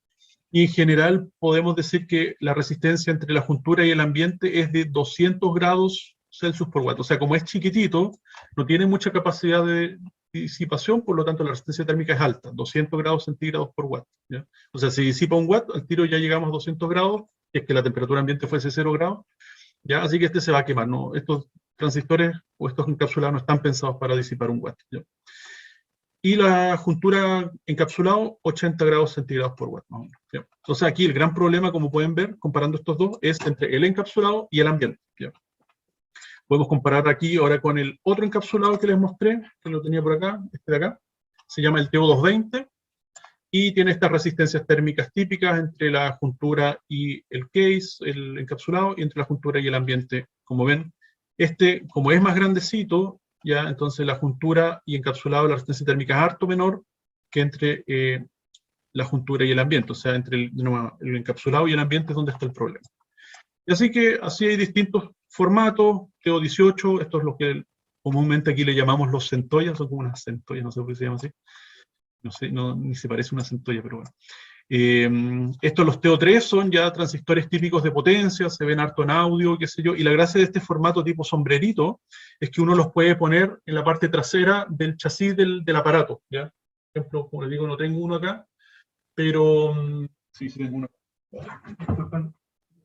Y en general podemos decir que la resistencia entre la juntura y el ambiente es de 200 grados Celsius por watt. O sea, como es chiquitito, no tiene mucha capacidad de disipación, por lo tanto la resistencia térmica es alta, 200 grados centígrados por watt, ¿ya? O sea, si disipa un watt, al tiro ya llegamos a 200 grados, si es que la temperatura ambiente fuese 0 grados, ¿ya? Así que este se va a quemar, ¿no? Estos transistores o estos encapsulados no están pensados para disipar un watt, ¿ya? Y la juntura encapsulado, 80 grados centígrados por watt, más o menos, ¿ya? Entonces aquí el gran problema, como pueden ver, comparando estos dos, es entre el encapsulado y el ambiente, ¿ya? Podemos comparar aquí ahora con el otro encapsulado que les mostré, que lo tenía por acá, este de acá, se llama el TO220, y tiene estas resistencias térmicas típicas entre la juntura y el case, el encapsulado, y entre la juntura y el ambiente, como ven. Este, como es más grandecito, ya, entonces la juntura y encapsulado, la resistencia térmica es harto menor que entre la juntura y el ambiente, o sea, entre el encapsulado y el ambiente es donde está el problema. Y así que así hay distintos formatos, TO18, esto es lo que comúnmente aquí le llamamos los centollas, son como unas centollas, no sé por qué se llama así, no sé, ni se parece una centolla, pero bueno. Estos, los TO3, son ya transistores típicos de potencia, se ven harto en audio, qué sé yo, y la gracia de este formato tipo sombrerito es que uno los puede poner en la parte trasera del chasis del aparato, ¿ya? Por ejemplo, como les digo, no tengo uno acá, pero sí tengo uno acá. Disculpen,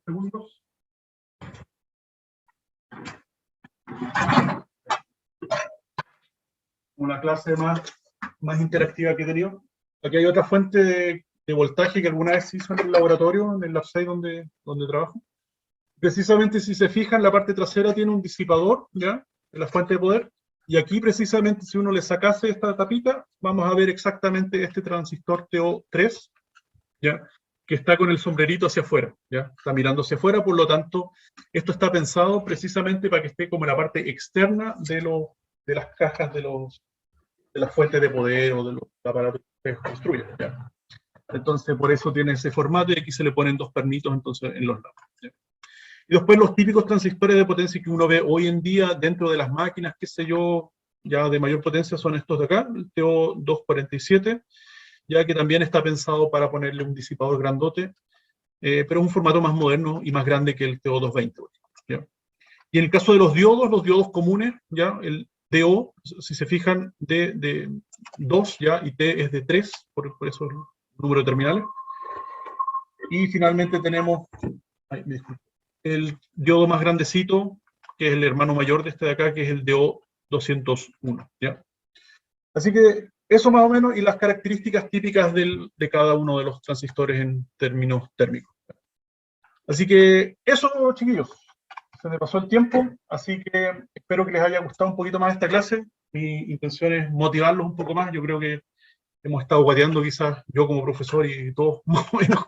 segundos. Una clase más interactiva que he tenido. Aquí hay otra fuente de voltaje que alguna vez se hizo en el laboratorio, en el lab 6 donde trabajo. Precisamente, si se fijan, la parte trasera tiene un disipador, ¿ya?, de la fuente de poder, y aquí precisamente, si uno le sacase esta tapita, vamos a ver exactamente este transistor TO3, ¿ya?, que está con el sombrerito hacia afuera, ¿ya?, está mirando hacia afuera. Por lo tanto, esto está pensado precisamente para que esté como en la parte externa de las cajas de las fuentes de poder o de los aparatos que se construyen, ¿ya? Entonces, por eso tiene ese formato, y aquí se le ponen dos pernitos entonces en los lados, ¿ya? Y después los típicos transistores de potencia que uno ve hoy en día dentro de las máquinas, qué sé yo, ya de mayor potencia, son estos de acá, el TO247, ya que también está pensado para ponerle un disipador grandote, pero es un formato más moderno y más grande que el TO220, ¿ya? Y en el caso de los diodos comunes, ya, el DO, si se fijan, D de 2, ya, y T es de 3, por eso el número de terminales. Y finalmente tenemos, el diodo más grandecito, que es el hermano mayor de este de acá, que es el DO201, ¿ya? Así que eso más o menos, y las características típicas de cada uno de los transistores en términos térmicos. Así que eso, chiquillos. Se me pasó el tiempo, así que espero que les haya gustado un poquito más esta clase. Mi intención es motivarlos un poco más. Yo creo que hemos estado guateando, quizás yo como profesor y todos más o menos,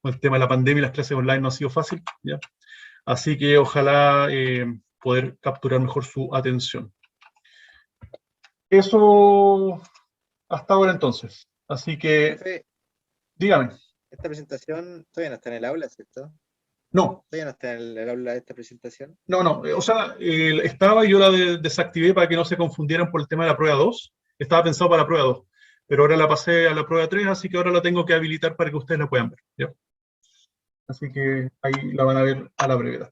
con el tema de la pandemia y las clases online no ha sido fácil, ¿ya? Así que ojalá poder capturar mejor su atención. Eso hasta ahora entonces. Así que, Profe, dígame. esta presentación todavía no está en el aula, ¿cierto? No. ¿Todavía no está en el aula de esta presentación? No, o sea, estaba y yo la desactivé para que no se confundieran por el tema de la prueba 2. Estaba pensado para la prueba 2, pero ahora la pasé a la prueba 3, así que ahora la tengo que habilitar para que ustedes la puedan ver, ¿ya? Así que ahí la van a ver a la brevedad.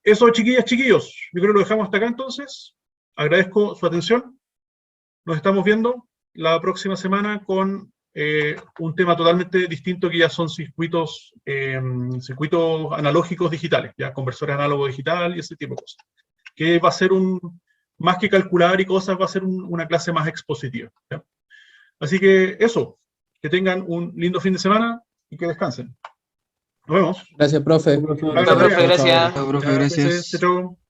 Eso, chiquillas, chiquillos, yo creo que lo dejamos hasta acá entonces. Agradezco su atención. nos estamos viendo la próxima semana con un tema totalmente distinto, que ya son circuitos analógicos digitales, ya conversores análogos digital y ese tipo de cosas. Que va a ser más que calcular y cosas, va a ser una clase más expositiva, ¿ya? Así que eso, que tengan un lindo fin de semana y que descansen. Nos vemos. Gracias, profe. Gracias, Chao, profe, gracias. Chao, Chao, profe, gracias. Chao.